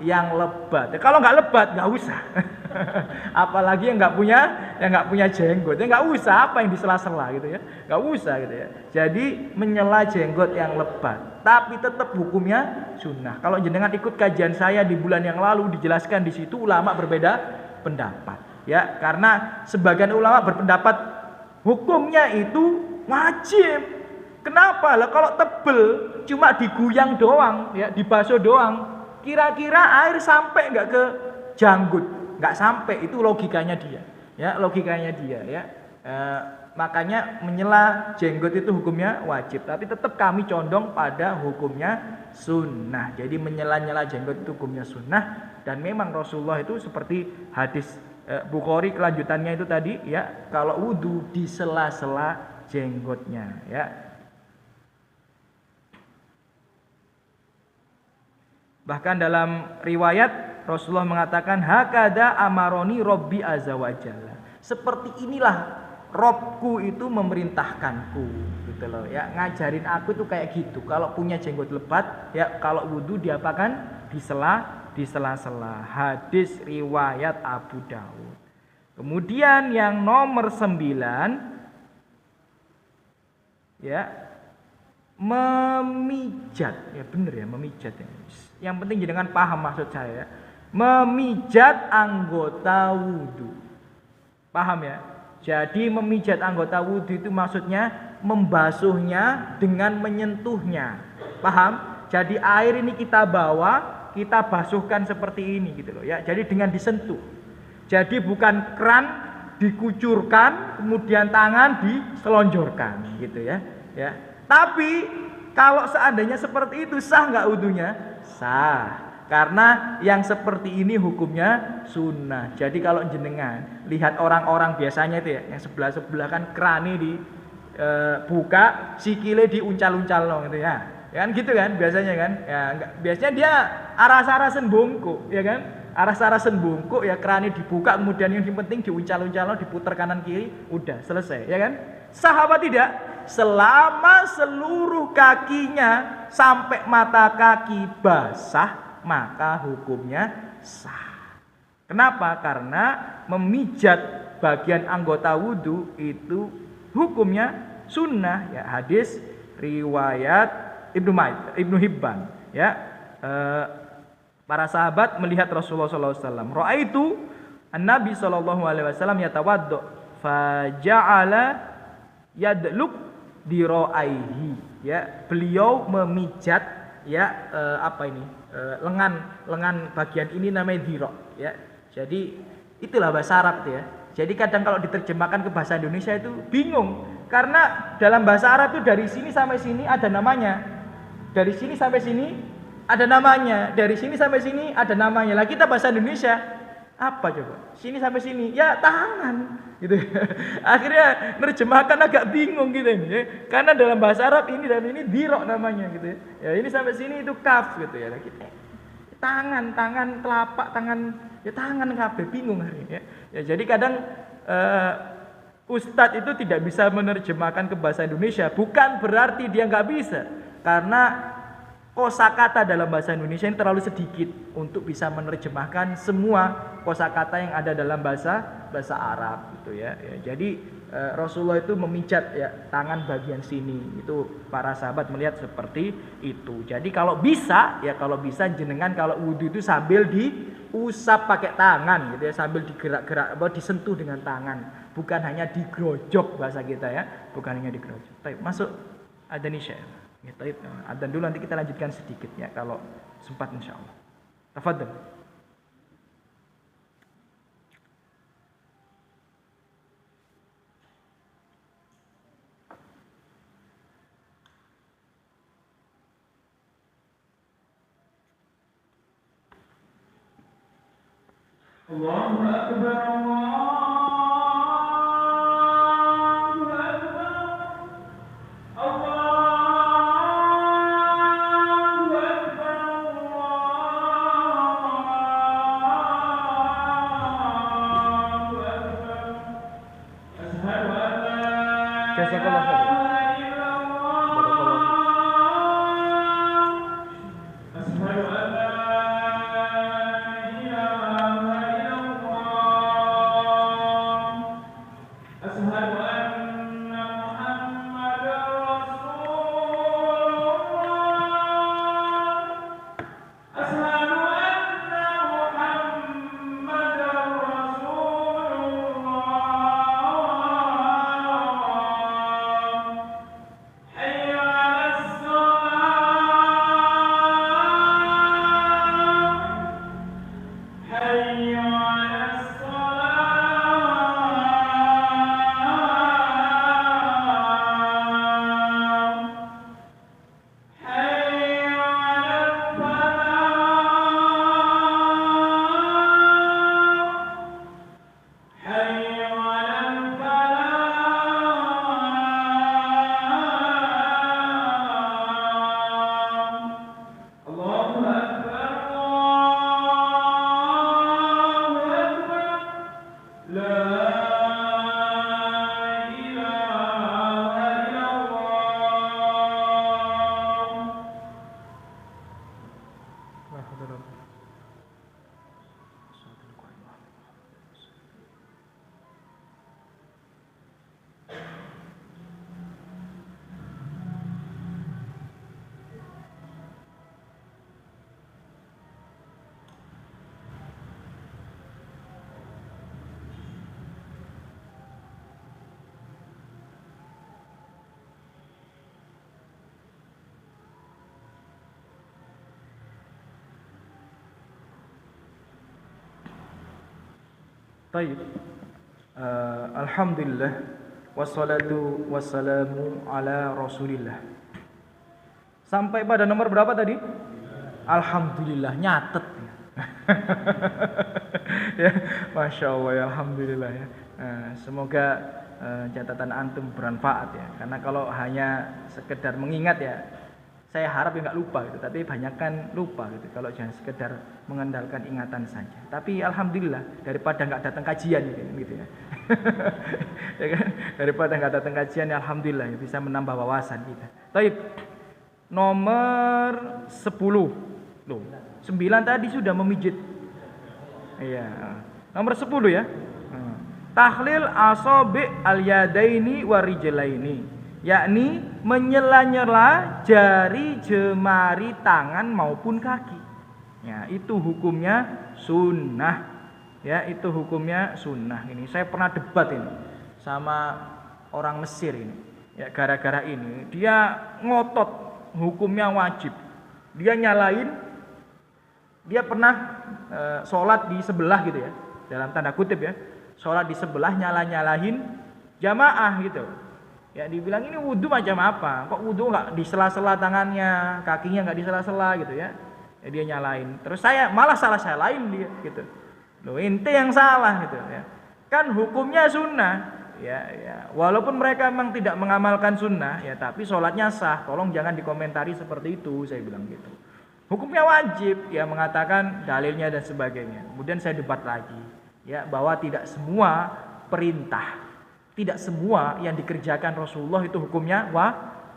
Yang lebat. Kalau nggak lebat nggak usah. Apalagi yang nggak punya jenggot, ya nggak usah. Apa yang disela-sela gitu ya? Nggak usah gitu ya. Jadi menyela jenggot yang lebat, tapi tetap hukumnya sunnah. Kalau jenengan ikut kajian saya di bulan yang lalu dijelaskan di situ ulama berbeda pendapat. Ya, karena sebagian ulama berpendapat hukumnya itu wajib. Kenapa? Lah kalau tebel cuma diguyang doang, ya, dibasuh doang. Kira-kira air sampai nggak ke janggut? Nggak sampai. Itu logikanya dia. Ya, logikanya dia. Ya. Makanya menyela jenggot itu hukumnya wajib. Tapi tetap kami condong pada hukumnya sunnah. Jadi menyela-nyela jenggot itu hukumnya sunnah. Dan memang Rasulullah itu seperti hadis Bukhari kelanjutannya itu tadi, ya, kalau wudu di sela-sela jenggotnya, ya. Bahkan dalam riwayat Rasulullah mengatakan hakada amaroni Robbi azza wa jalla. Seperti inilah Robku itu memerintahkanku, gitu loh, ya, ngajarin aku itu kayak gitu. Kalau punya jenggot lebat, ya, kalau wudu diapakan? Di sela-sela. Hadis riwayat Abu Dawud. Kemudian yang nomor 9, ya, memijat, ya bener ya, memijat ya. Yang penting jangan paham maksud saya. Memijat anggota wudu. Paham ya? Jadi memijat anggota wudu itu maksudnya membasuhnya dengan menyentuhnya. Paham? Jadi air ini kita bawa, kita basuhkan seperti ini gitu loh ya. Jadi dengan disentuh. Jadi bukan keran dikucurkan kemudian tangan diselonjorkan gitu ya. Ya. Tapi kalau seandainya seperti itu sah nggak wudunya? Sah. Karena yang seperti ini hukumnya sunnah. Jadi kalau jenengan lihat orang-orang biasanya itu ya, yang sebelah-sebelah kan kerannya dibuka, sikile diuncal-uncal gitu ya. Ya kan gitu kan biasanya kan. Ya biasanya dia aras-arasen bungkuk, ya kan? Aras-arasen bungkuk ya, kerannya dibuka kemudian yang penting diuncal-uncal, diputar kanan kiri, udah selesai, ya kan? Sah apa tidak? Selama seluruh kakinya sampai mata kaki basah, maka hukumnya sah. Kenapa? Karena memijat bagian anggota wudu itu hukumnya sunnah, ya, hadis riwayat Ibnu Hibban, ya. Para sahabat melihat Rasulullah SAW. Ra'aitu an-Nabi SAW yatawaddu faja'ala yadluk dira'aihi, ya. Beliau memijat, ya, lengan bagian ini namanya diro, ya. Jadi itulah bahasa Arab ya. Jadi kadang kalau diterjemahkan ke bahasa Indonesia itu bingung, karena dalam bahasa Arab itu dari sini sampai sini ada namanya. Dari sini sampai sini ada namanya, dari sini sampai sini ada namanya. Lah kita bahasa Indonesia apa coba? Sini sampai sini, ya tangan, gitu. Akhirnya nerjemahkan agak bingung gitu ini, ya. Karena dalam bahasa Arab ini dan ini dirok namanya, gitu ya. Ya ini sampai sini itu kaf, gitu ya. Kita tangan, telapak tangan, ya tangan kabeh bingung hari ini, ya. Ya jadi kadang Ustadz itu tidak bisa menerjemahkan ke bahasa Indonesia, bukan berarti dia nggak bisa. Karena kosakata dalam bahasa Indonesia ini terlalu sedikit untuk bisa menerjemahkan semua kosakata yang ada dalam bahasa Arab gitu ya. Ya jadi Rasulullah itu memijat, ya, tangan bagian sini. Itu para sahabat melihat seperti itu. Jadi kalau bisa jenengan kalau wudu itu sambil diusap pakai tangan gitu ya, sambil digerak-gerak disentuh dengan tangan, bukan hanya digrojok bahasa kita ya, bukan hanya digrojok. Baik, masuk adzan isya. Ya, adzan dulu nanti kita lanjutkan sedikit ya kalau sempat insyaallah. Tafadhol. Allahu Akbar, Allahu Jazakallah khair. Baik. Alhamdulillah wassalatu wassalamu ala Rasulillah. Sampai pada nomor berapa tadi? Alhamdulillah, nyatet. Ya, Masya Allah ya, Alhamdulillah ya. Semoga catatan antum bermanfaat ya. Karena kalau hanya sekedar mengingat ya, saya harap ya nggak lupa gitu. Tapi banyak kan lupa gitu. Kalau jangan sekedar mengandalkan ingatan saja. Tapi alhamdulillah daripada nggak datang kajian gitu ya. Ya kan? Daripada nggak datang kajian ya alhamdulillah ya, bisa menambah wawasan kita. Baik. Nomor 10. Loh, 9 tadi sudah memijit. Iya. Nomor 10 ya. Tahlil asabi al-yadaini warijlaini, yakni menyela-nyela jari jemari tangan maupun kaki. Ya, itu hukumnya sunnah. Ya, itu hukumnya sunnah. Ini saya pernah debat ini sama orang Mesir ini. Ya, gara-gara ini dia ngotot hukumnya wajib. Dia nyalain, dia pernah sholat di sebelah gitu ya, dalam tanda kutip ya, sholat di sebelah nyalahin jamaah gitu. Ya dibilang ini wudhu macam apa? Kok wudhu nggak disela-sela tangannya, kakinya nggak disela-sela gitu ya? Ya dia nyalain. Terus saya malah saya lain dia gitu. Loh ente yang salah gitu ya. Kan hukumnya sunnah. Ya. Walaupun mereka memang tidak mengamalkan sunnah, ya tapi sholatnya sah. Tolong jangan dikomentari seperti itu, saya bilang gitu. Hukumnya wajib, ya mengatakan dalilnya dan sebagainya. Kemudian saya debat lagi, ya bahwa tidak semua perintah, tidak semua yang dikerjakan Rasulullah itu hukumnya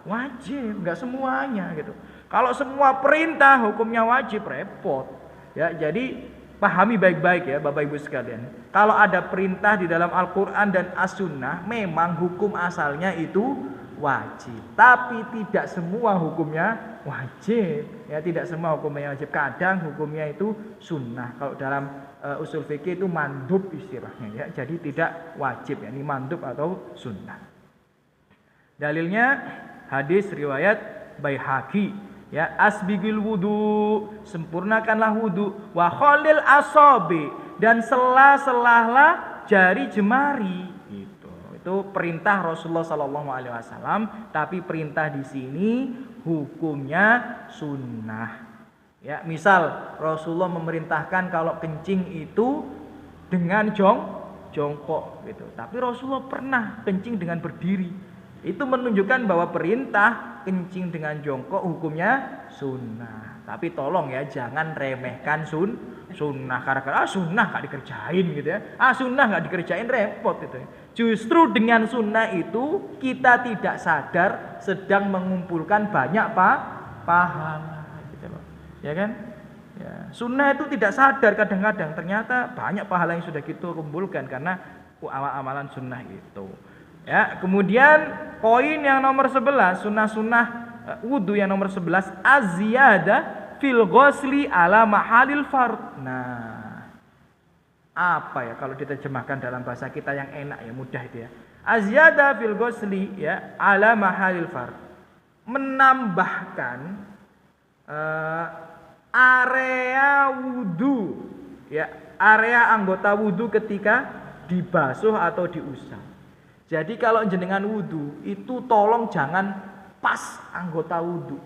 wajib, nggak semuanya gitu. Kalau semua perintah hukumnya wajib repot, ya jadi pahami baik-baik ya Bapak Ibu sekalian. Kalau ada perintah di dalam Al-Quran dan As-Sunnah, memang hukum asalnya itu wajib, tapi tidak semua hukumnya wajib. Ya tidak semua hukumnya wajib. Kadang hukumnya itu sunnah. Kalau dalam usul fikih itu mandub istilahnya ya. Jadi tidak wajib, ya ini mandub atau sunnah. Dalilnya hadis riwayat Baihaqi ya, asbigil wudu, sempurnakanlah wudu, wa khalil asabi, dan sela-selalah jari jemari. Itu perintah Rasulullah SAW, tapi perintah di sini hukumnya sunnah. Ya, misal Rasulullah memerintahkan kalau kencing itu dengan jongkok gitu. Tapi Rasulullah pernah kencing dengan berdiri. Itu menunjukkan bahwa perintah kencing dengan jongkok hukumnya sunnah. Tapi tolong ya, jangan remehkan sunnah. Karena sunnah gak dikerjain gitu ya. Sunnah gak dikerjain repot gitu ya. Justru dengan sunnah itu kita tidak sadar sedang mengumpulkan banyak pahala gitu loh. Ya kan? Ya, sunnah itu tidak sadar kadang-kadang ternyata banyak pahala yang sudah kita kumpulkan karena amalan sunnah itu. Ya, kemudian poin yang nomor 11, sunnah-sunnah wudu yang nomor 11, az-ziyada fil ghusli ala mahalil fard. Nah, apa ya kalau diterjemahkan dalam bahasa kita yang enak ya, mudah itu ya. Az-ziyada fil ghusli ya ala mahalil fard. Menambahkan area wudu ya, area anggota wudu ketika dibasuh atau diusap. Jadi kalau jenengan wudu itu tolong jangan pas anggota wudu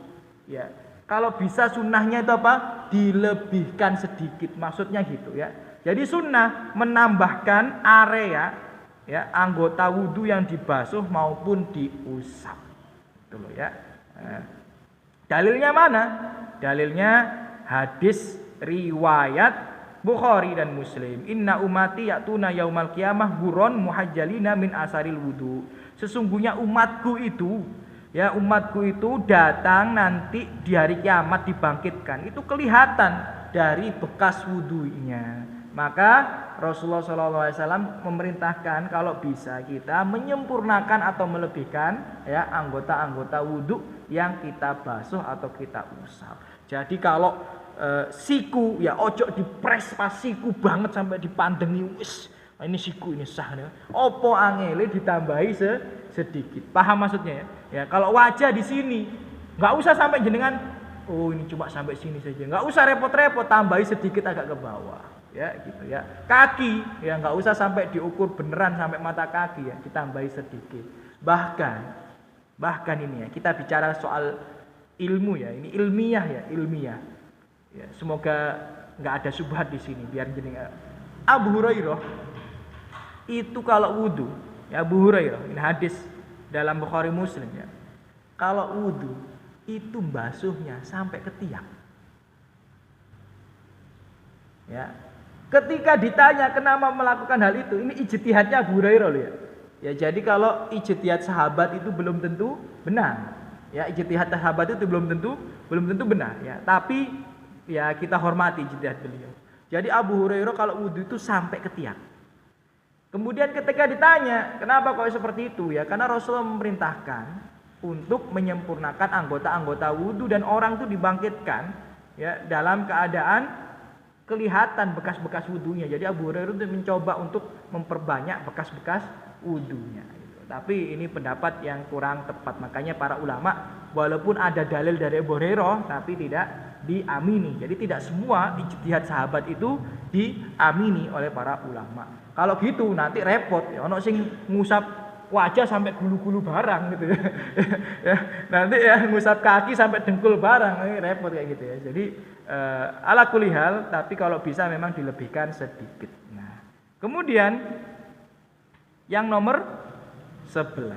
ya. Kalau bisa sunnahnya itu apa? Dilebihkan sedikit, maksudnya gitu ya. Jadi sunnah menambahkan area ya anggota wudu yang dibasuh maupun diusap. Itu loh ya. Dalilnya mana? Dalilnya hadis riwayat Bukhari dan Muslim. Inna ummati ya'tuna yaumal qiyamah buron muhajjalina min asaril wudu. Sesungguhnya umatku itu datang nanti di hari kiamat dibangkitkan. Itu kelihatan dari bekas wudunya. Maka Rasulullah SAW memerintahkan kalau bisa kita menyempurnakan atau melebihkan ya anggota-anggota wudu yang kita basuh atau kita usap. Jadi kalau siku ya ojo dipres pas siku banget sampai dipandengi wis ini siku ini sah nih. Opo angele ditambahi sedikit. Paham maksudnya ya? Ya kalau wajah di sini nggak usah sampai jenengan ini cuma sampai sini saja. Nggak usah repot-repot, tambahi sedikit agak ke bawah. Ya gitu ya. Kaki ya nggak usah sampai diukur beneran sampai mata kaki ya, ditambahi sedikit. Bahkan ini ya, kita bicara soal ilmu ya, ini ilmiah ya, ilmiah. Ya, semoga nggak ada syubhat di sini biar jenengan. Abu Hurairah itu kalau wudu, ya Abu Hurairah ini hadis dalam Bukhari Muslim ya. Kalau wudu itu basuhnya sampai ke tiang. Ya. Ketika ditanya kenapa melakukan hal itu, ini ijtihadnya Abu Hurairah loh ya. Ya jadi kalau ijtihad sahabat itu belum tentu benar. Ya ijtihad sahabat itu belum tentu benar ya. Tapi ya kita hormati ijtihad beliau. Jadi Abu Hurairah kalau wudu itu sampai ke tiang. Kemudian ketika ditanya, kenapa kok seperti itu ya? Karena Rasulullah memerintahkan untuk menyempurnakan anggota-anggota wudu dan orang itu dibangkitkan ya dalam keadaan kelihatan bekas-bekas wudunya. Jadi Abu Hurairah itu mencoba untuk memperbanyak bekas-bekas wudunya. Tapi ini pendapat yang kurang tepat. Makanya para ulama walaupun ada dalil dari Abu Hurairah tapi tidak diamini. Jadi tidak semua ijtihad sahabat itu diamini oleh para ulama. Kalau gitu nanti repot ya, ono sing ngusap wajah sampai gulu-gulu barang gitu ya. Ya, nanti ya ngusap kaki sampai dengkul barang, ini repot kayak gitu ya. Jadi ala kulihal, tapi kalau bisa memang dilebihkan sedikit. Nah, kemudian yang nomor 12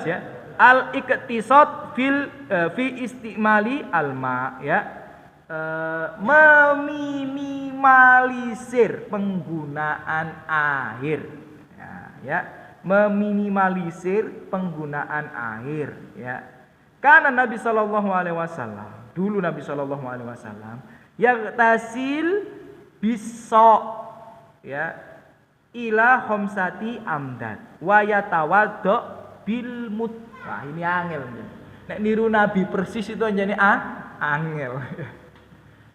ya. Al-iqtisad fi istimali alma ya. Meminimalisir penggunaan air. Ya, meminimalisir penggunaan air ya. Karena Nabi sallallahu alaihi wasallam, dulu Nabi sallallahu alaihi wasallam yagtasil bisa ya ila khamsati amdad wa yatawaddo bil mut. Wah, ini angel. Nek niru Nabi persis itu anjane angel.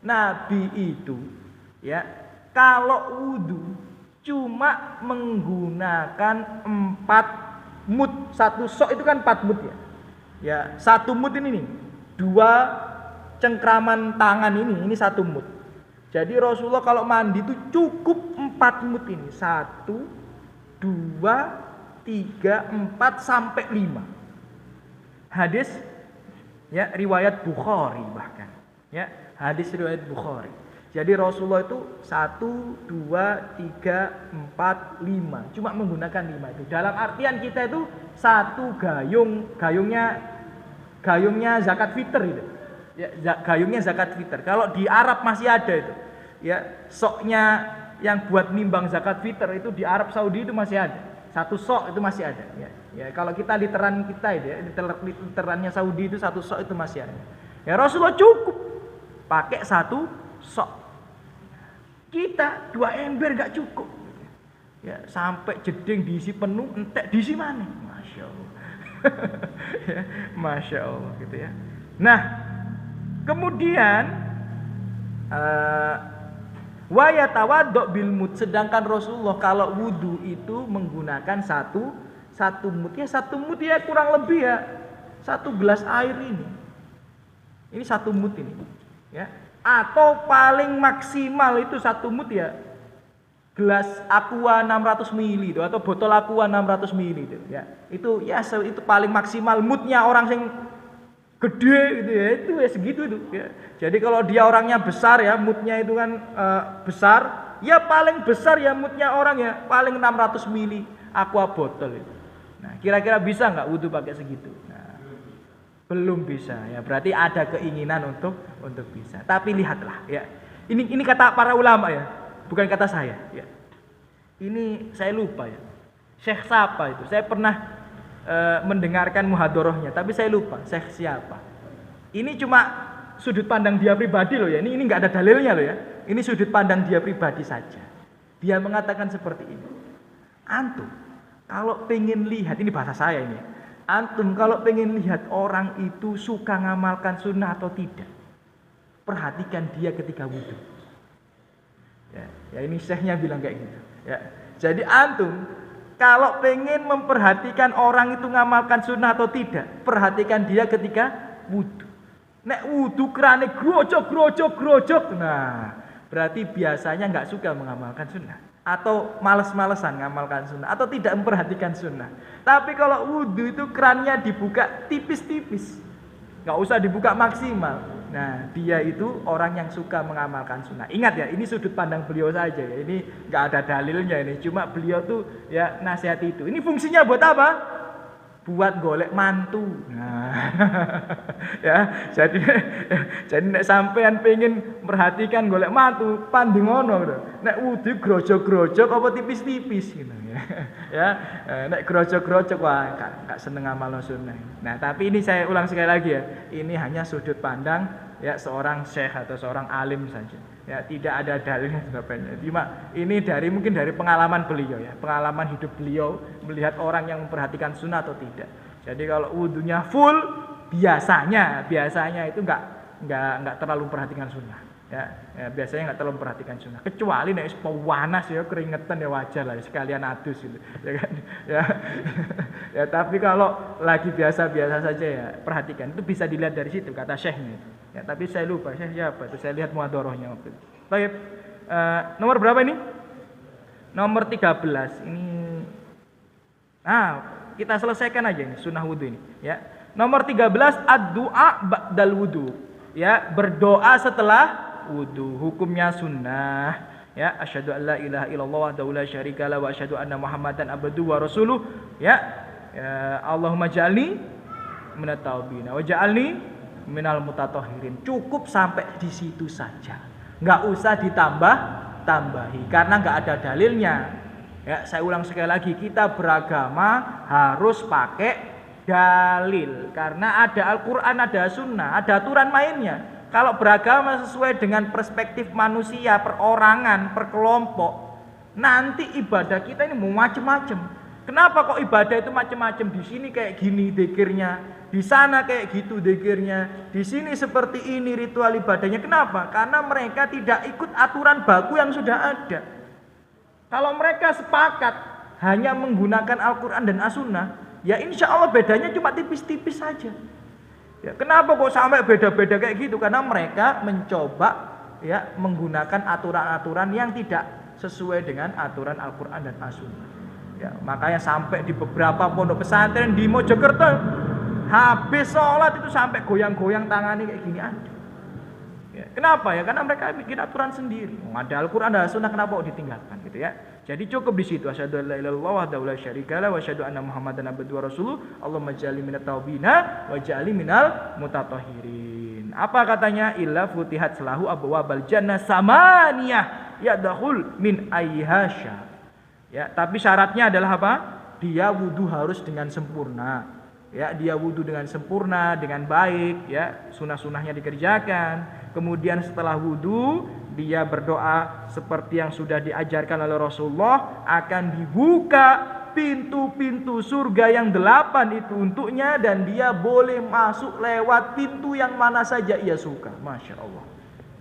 Nabi itu ya kalau wudu cuma menggunakan 4 mud. Satu sok itu kan 4 mud ya. Ya, 1 mud ini nih. 2 cengkraman tangan ini 1 mud. Jadi Rasulullah kalau mandi itu cukup 4 mud ini. 1 2 3 4 sampai 5. Hadis ya riwayat Bukhari bahkan. Ya, hadis riwayat Bukhari. Jadi Rasulullah itu 1, 2, 3, 4, 5. Cuma menggunakan 5 itu. Dalam artian kita itu satu gayungnya zakat fitr itu. Ya, gayungnya zakat fitr. Kalau di Arab masih ada itu. Ya, soknya yang buat nimbang zakat fitr itu di Arab Saudi itu masih ada. Satu sok itu masih ada. Ya, kalau kita literan kita itu ya, literannya Saudi itu satu sok itu masih ada. Ya Rasulullah cukup pakai satu sok. Kita 2 ember gak cukup. Ya, sampai jeding diisi penuh, entek diisi mana? Masya Allah. Ya, Masya Allah gitu ya. Nah, kemudian wa yatawaddo bil mud, sedangkan Rasulullah kalau wudu itu menggunakan satu mud. Ya satu mud ya kurang lebih ya 1 gelas air ini. Ini 1 mud ini. Ya. Atau paling maksimal itu 1 mud ya gelas aqua 600 ml itu, atau botol aqua 600 ml itu ya. Itu paling maksimal mudnya orang yang gede gitu ya, itu ya segitu itu ya. Jadi kalau dia orangnya besar ya, mudnya itu kan besar, ya paling besar ya mudnya orang ya paling 600 ml aqua botol itu. Nah, kira-kira bisa nggak wudu pakai segitu? Belum bisa ya, berarti ada keinginan untuk bisa. Tapi lihatlah ya, ini kata para ulama ya, bukan kata saya ya. Ini saya lupa ya, Syekh siapa itu, saya pernah mendengarkan muhadharahnya, tapi saya lupa Syekh siapa. Ini cuma sudut pandang dia pribadi loh ya, ini nggak ada dalilnya loh ya, ini sudut pandang dia pribadi saja. Dia mengatakan seperti ini, antum kalau pengen lihat, ini bahasa saya ini, antum kalau pengen lihat orang itu suka ngamalkan sunnah atau tidak, perhatikan dia ketika wudhu. Ya ini syekhnya bilang kayak gitu. Ya, jadi antum kalau pengen memperhatikan orang itu ngamalkan sunnah atau tidak, perhatikan dia ketika wudhu. Nek wudhu kerane grojok, nah berarti biasanya nggak suka mengamalkan sunnah, atau males-malesan ngamalkan sunnah, atau tidak memperhatikan sunnah. Tapi kalau wudhu itu kerannya dibuka tipis-tipis, nggak usah dibuka maksimal. Nah, dia itu orang yang suka mengamalkan sunnah. Ingat ya, ini sudut pandang beliau saja ya. Ini nggak ada dalilnya ini. Cuma beliau tuh ya nasihat itu. Ini fungsinya buat apa? Buat golek mantu. Nah, ya, jadi nek sampean pengen merhatikan golek mantu, pandeng ngono gitu. Nek wudhu grojok-grojok apa tipis-tipis gitu ya. Ya, nek grojok-grojok wah gak seneng amal sunnah. Nah, tapi ini saya ulang sekali lagi ya. Ini hanya sudut pandang ya seorang syekh atau seorang alim saja. Ya, tidak ada dalilnya sebagainya. Cuma ini mungkin dari pengalaman beliau ya, pengalaman hidup beliau melihat orang yang memperhatikan sunnah atau tidak. Jadi kalau wudunya full, biasanya itu enggak terlalu memperhatikan sunnah. Ya, biasanya enggak terlalu memperhatikan sunnah. Kecuali nek panas ya keringetan ya wajar lah sekalian adus gitu. Ya kan? Ya. Ya, tapi kalau lagi biasa-biasa saja ya perhatikan. Itu bisa dilihat dari situ kata syekhnya. Ya, tapi saya lupa Syekh siapa itu. Saya lihat muhadharahnya waktu itu. Baik. Nomor berapa ini? Nomor 13. Ini kita selesaikan aja ini sunnah wudu ini, ya. Nomor 13 ad-du'a ba'dal wudu. Ya, berdoa setelah wudu. Hukumnya sunnah. Ya, asyhadu an la ilaha illallah wahdahu la syarikalah wa asyhadu anna Muhammadan abduhu wa rasuluh. Ya. Allahumma ja'alni minat taubin wa ja'alni minal mutatahhirin. Cukup sampai di situ saja. Enggak usah ditambah-tambahi karena enggak ada dalilnya. Ya, saya ulang sekali lagi, kita beragama harus pakai dalil karena ada Al-Qur'an, ada sunnah, ada aturan mainnya. Kalau beragama sesuai dengan perspektif manusia, perorangan, perkelompok, nanti ibadah kita ini mau macam-macam. Kenapa kok ibadah itu macam-macam? Di sini kayak gini dzikirnya, di sana kayak gitu dzikirnya, di sini seperti ini ritual ibadahnya. Kenapa? Karena mereka tidak ikut aturan baku yang sudah ada. Kalau mereka sepakat hanya menggunakan Al-Quran dan As-Sunnah, ya insya Allah bedanya cuma tipis-tipis saja. Ya, kenapa kok sampai beda-beda kayak gitu? Karena mereka mencoba ya menggunakan aturan-aturan yang tidak sesuai dengan aturan Al-Quran dan As-Sunnah. Ya, makanya sampai di beberapa pondok pesantren di Mojokerto habis sholat itu sampai goyang-goyang tangannya kayak gini ada. Ya, Kenapa ya? Karena mereka bikin aturan sendiri. Ada Al-Qur'an, ada Sunnah, kenapa kok ditinggalkan gitu ya? Jadi cukup di situ. Asyhadu an la ilaha illallah wahdahu la syarikalah wa asyhadu anna Muhammadan abduhu wa rasuluh. Allahumma ij'alni minat taubina wa ij'alni minal mutatahhirin. Apa katanya? Illa futihat salahu abwabal jannah samaniyah yadkhul min ayyasha. Ya, tapi syaratnya adalah apa? Dia wudu harus dengan sempurna. Ya, dia wudu dengan sempurna, dengan baik, ya, sunnah-sunnahnya dikerjakan. Kemudian setelah wudu, dia berdoa seperti yang sudah diajarkan oleh Rasulullah, akan dibuka pintu-pintu surga yang 8 itu untuknya, dan dia boleh masuk lewat pintu yang mana saja ia suka. Masya Allah.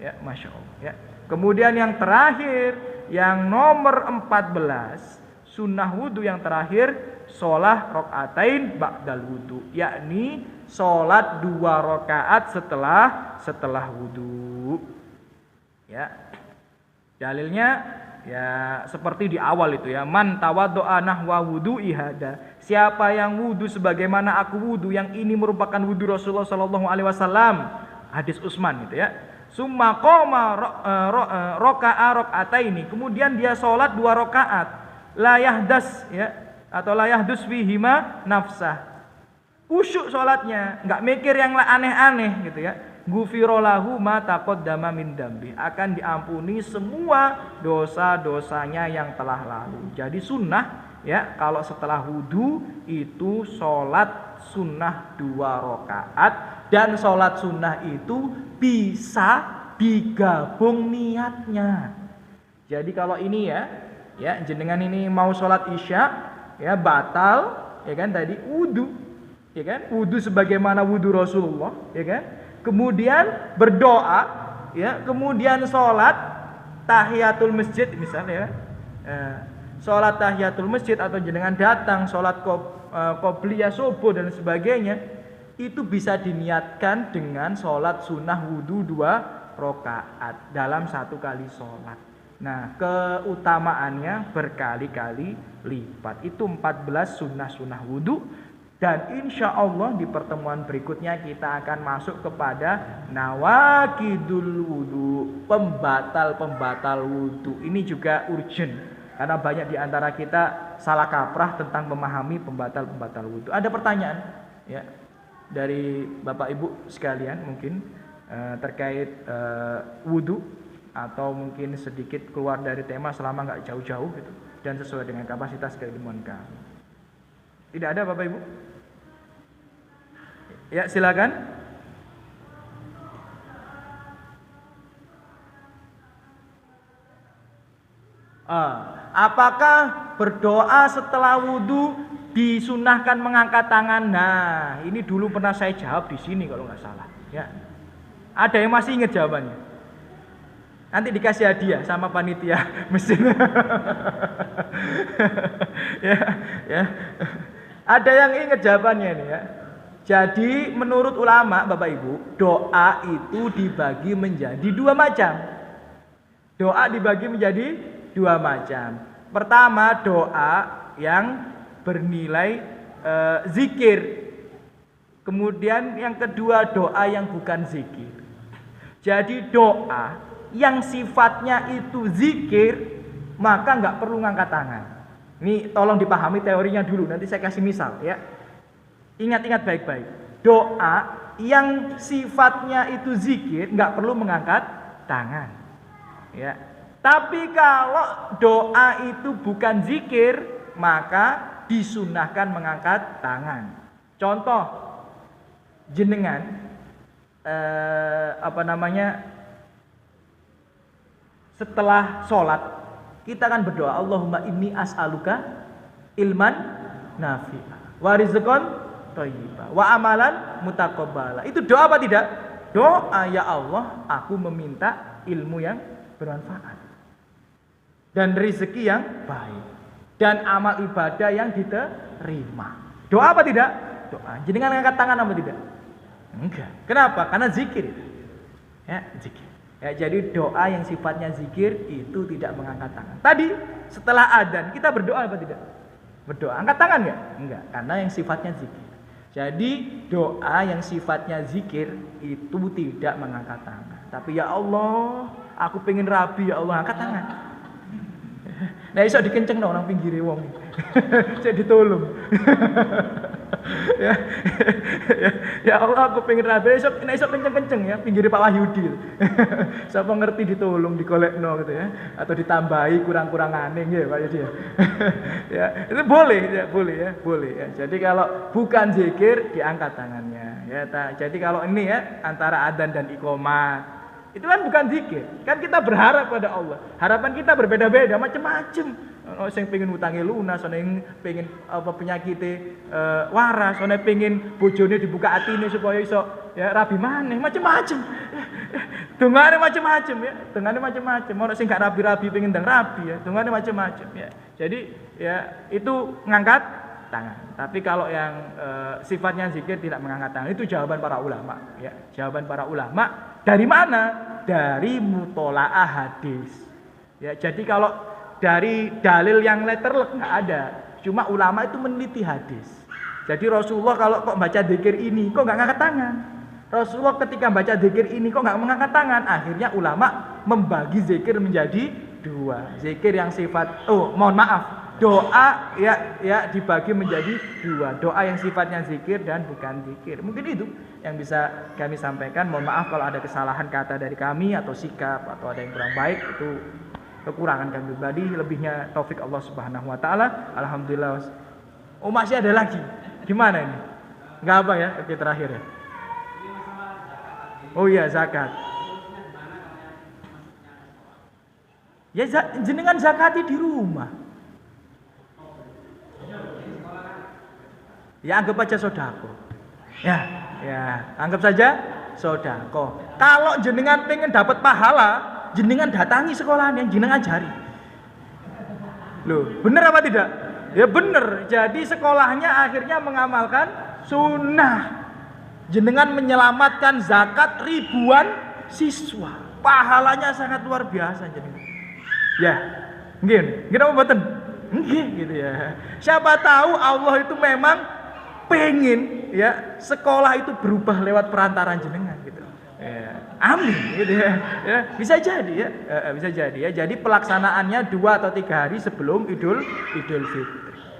Ya, Masya Allah. Ya. Kemudian yang terakhir, yang nomor 14, sunnah wudu yang terakhir, sholat rokaatain ba'dal wudu, yakni sholat 2 rakaat setelah wudu. Ya, dalilnya ya seperti di awal itu ya, man tawaddo'a nahwa wudu'i hada, siapa yang wudu sebagaimana aku wudu, yang ini merupakan wudu Rasulullah sallallahu alaihi wasallam, hadis Utsman gitu ya. Summa qoma raka'a rakaataini, kemudian dia sholat 2 rakaat, la yahdas ya, atau la yahdus fihima nafsah, khusyuk sholatnya, nggak mikir yang aneh-aneh gitu ya. Ghufira lahu ma taqaddama min dambi, akan diampuni semua dosa-dosanya yang telah lalu. Jadi sunnah ya, kalau setelah wudu itu sholat sunnah 2 rakaat, dan sholat sunnah itu bisa digabung niatnya. Jadi kalau ini ya jenengan ini mau sholat isya ya, batal ya kan, tadi wudu ya kan, wudu sebagaimana wudu Rasulullah ya kan, kemudian berdoa ya, kemudian sholat tahiyatul masjid misalnya ya, sholat tahiyatul masjid, atau jenengan datang sholat qobliyah subuh dan sebagainya, itu bisa diniatkan dengan sholat sunnah wudu 2 rakaat dalam 1 kali sholat. Nah, keutamaannya berkali-kali lipat. Itu 14 sunnah-sunnah wudu. Dan insya Allah di pertemuan berikutnya kita akan masuk kepada nawakidul wudu, pembatal-pembatal wudu. Ini juga urgent, karena banyak di antara kita salah kaprah tentang memahami pembatal-pembatal wudu. Ada pertanyaan ya dari Bapak Ibu sekalian mungkin terkait wudu, atau mungkin sedikit keluar dari tema selama nggak jauh-jauh gitu, dan sesuai dengan kapasitas keilmuan kami. Tidak ada Bapak Ibu? Ya, silakan. Apakah berdoa setelah wudu disunahkan mengangkat tangan? Nah, ini dulu pernah saya jawab di sini kalau nggak salah. Ya, ada yang masih ingat jawabannya? Nanti dikasih hadiah sama panitia mesin. ya. Ada yang ingat jawabannya ini ya. Jadi menurut ulama Bapak Ibu, doa itu dibagi menjadi 2 macam. Doa dibagi menjadi 2 macam. Pertama, doa yang bernilai zikir. Kemudian yang kedua, doa yang bukan zikir. Jadi doa yang sifatnya itu zikir, maka nggak perlu ngangkat tangan. Ini tolong dipahami teorinya dulu, nanti saya kasih misal ya. Ingat-ingat baik-baik. Doa yang sifatnya itu zikir nggak perlu mengangkat tangan. Ya. Tapi kalau doa itu bukan zikir, maka disunahkan mengangkat tangan. Contoh, jenengan setelah sholat kita akan berdoa, Allahumma inni as'aluka ilman nafi'ah wa rizqan thayyibah wa amalan mutaqabbala. Itu doa apa tidak? Doa, ya Allah, aku meminta ilmu yang bermanfaat dan rezeki yang baik dan amal ibadah yang diterima. Doa apa tidak? Doa. Jenengan angkat tangan apa tidak? Enggak. Kenapa? Karena zikir. Ya, zikir. Ya, jadi doa yang sifatnya zikir itu tidak mengangkat tangan. Tadi setelah adzan kita berdoa apa tidak? Berdoa. Angkat tangan enggak? Enggak, karena yang sifatnya zikir. Jadi doa yang sifatnya zikir itu tidak mengangkat tangan. Tapi ya Allah, aku pengen rabi ya Allah, angkat tangan. Nah iso dikencengno nang pinggire wong. Cek ditolong. ya, ya Allah aku pengen rabi, iso kenceng-kenceng ya pinggire Pak Wahyudi. Siapa ngerti ditolong dikolekno gitu ya, atau ditambahi kurang-kurang aneh ya Pak Yudi ya. Ya, itu boleh ya. Jadi kalau bukan zikir diangkat tangannya ya. Jadi kalau ini ya antara adzan dan iqamah itu kan bukan zikir, kan kita berharap pada Allah. Harapan kita berbeda-beda, macam-macam. Ono sing pengen utange lunas, ono sing pengen penyakite waras, ono pengen bojone dibuka atine supaya iso ya rabi maneh, macam-macam. Dungane macam-macam ya, dungane macam-macam. Ono sing gak rabi-rabi pengen ndang rabi ya, dungane macam-macam ya. Jadi ya itu ngangkat tangan. Tapi kalau yang sifatnya zikir tidak mengangkat tangan, itu jawaban para ulama ya. Jawaban para ulama dari mana? Dari mutolaah hadis. Ya, jadi kalau dari dalil yang letterlek nggak ada. Cuma ulama itu meneliti hadis. Jadi Rasulullah kalau kok baca zikir ini kok nggak ngangkat tangan. Rasulullah ketika baca zikir ini kok nggak mengangkat tangan. Akhirnya ulama membagi zikir menjadi dua. Zikir yang sifat doa ya dibagi menjadi dua. Doa yang sifatnya zikir dan bukan zikir. Mungkin itu yang bisa kami sampaikan. Mohon maaf kalau ada kesalahan kata dari kami atau sikap atau ada yang kurang baik, itu kekurangan kami pribadi. Lebihnya taufik Allah Subhanahu wa taala. Alhamdulillah. Oh, masih ada lagi. Gimana ini? Enggak apa ya? Oke, terakhir ya. Oh iya, zakat. Ya jenengan zakati di rumah. Ya anggap aja sodako. Ya, anggap saja sodako. Kalau jenengan pengen dapat pahala, jenengan datangi sekolahan yang jenengan ajari. Loh, bener apa tidak? Ya bener. Jadi sekolahnya akhirnya mengamalkan sunnah. Jenengan menyelamatkan zakat ribuan siswa. Pahalanya sangat luar biasa jenengan. Ya, nggih apa mboten? Nggih gitu ya. Siapa tahu Allah itu memang pengen ya sekolah itu berubah lewat perantaraan jenengan gitu. Ya, amin gitu ya. Ya, bisa jadi ya. Jadi pelaksanaannya 2 atau 3 hari sebelum Idul Fitri.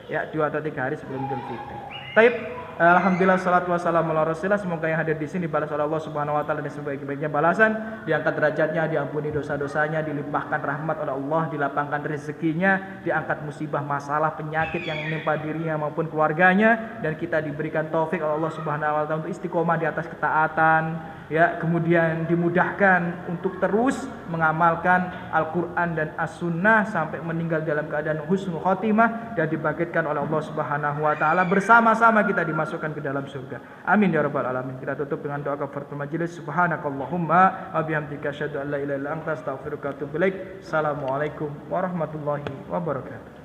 Ya, 2 atau 3 hari sebelum Idul Fitri. Baik, alhamdulillah salatu wassalamu ala Rasulillah. Semoga yang hadir di sini dibalas oleh Allah Subhanahu wa taala dan sebaik-baiknya balasan, diangkat derajatnya, diampuni dosa-dosanya, dilimpahkan rahmat oleh Allah, dilapangkan rezekinya, diangkat musibah, masalah, penyakit yang menimpa dirinya maupun keluarganya, dan kita diberikan taufik oleh Allah Subhanahu wa taala untuk istiqomah di atas ketaatan, ya, kemudian dimudahkan untuk terus mengamalkan Al-Qur'an dan As-Sunnah sampai meninggal dalam keadaan husnul khotimah dan dibangkitkan oleh Allah Subhanahu wa taala bersama-sama kita dimasukkan ke dalam surga. Amin ya rabbal alamin. Kita tutup dengan doa kafaratul majelis. Subhanakallahumma wa bihamdika asyhadu an la ilaha illa anta astaghfiruka wa atubu ilaik. Assalamualaikum warahmatullahi wabarakatuh.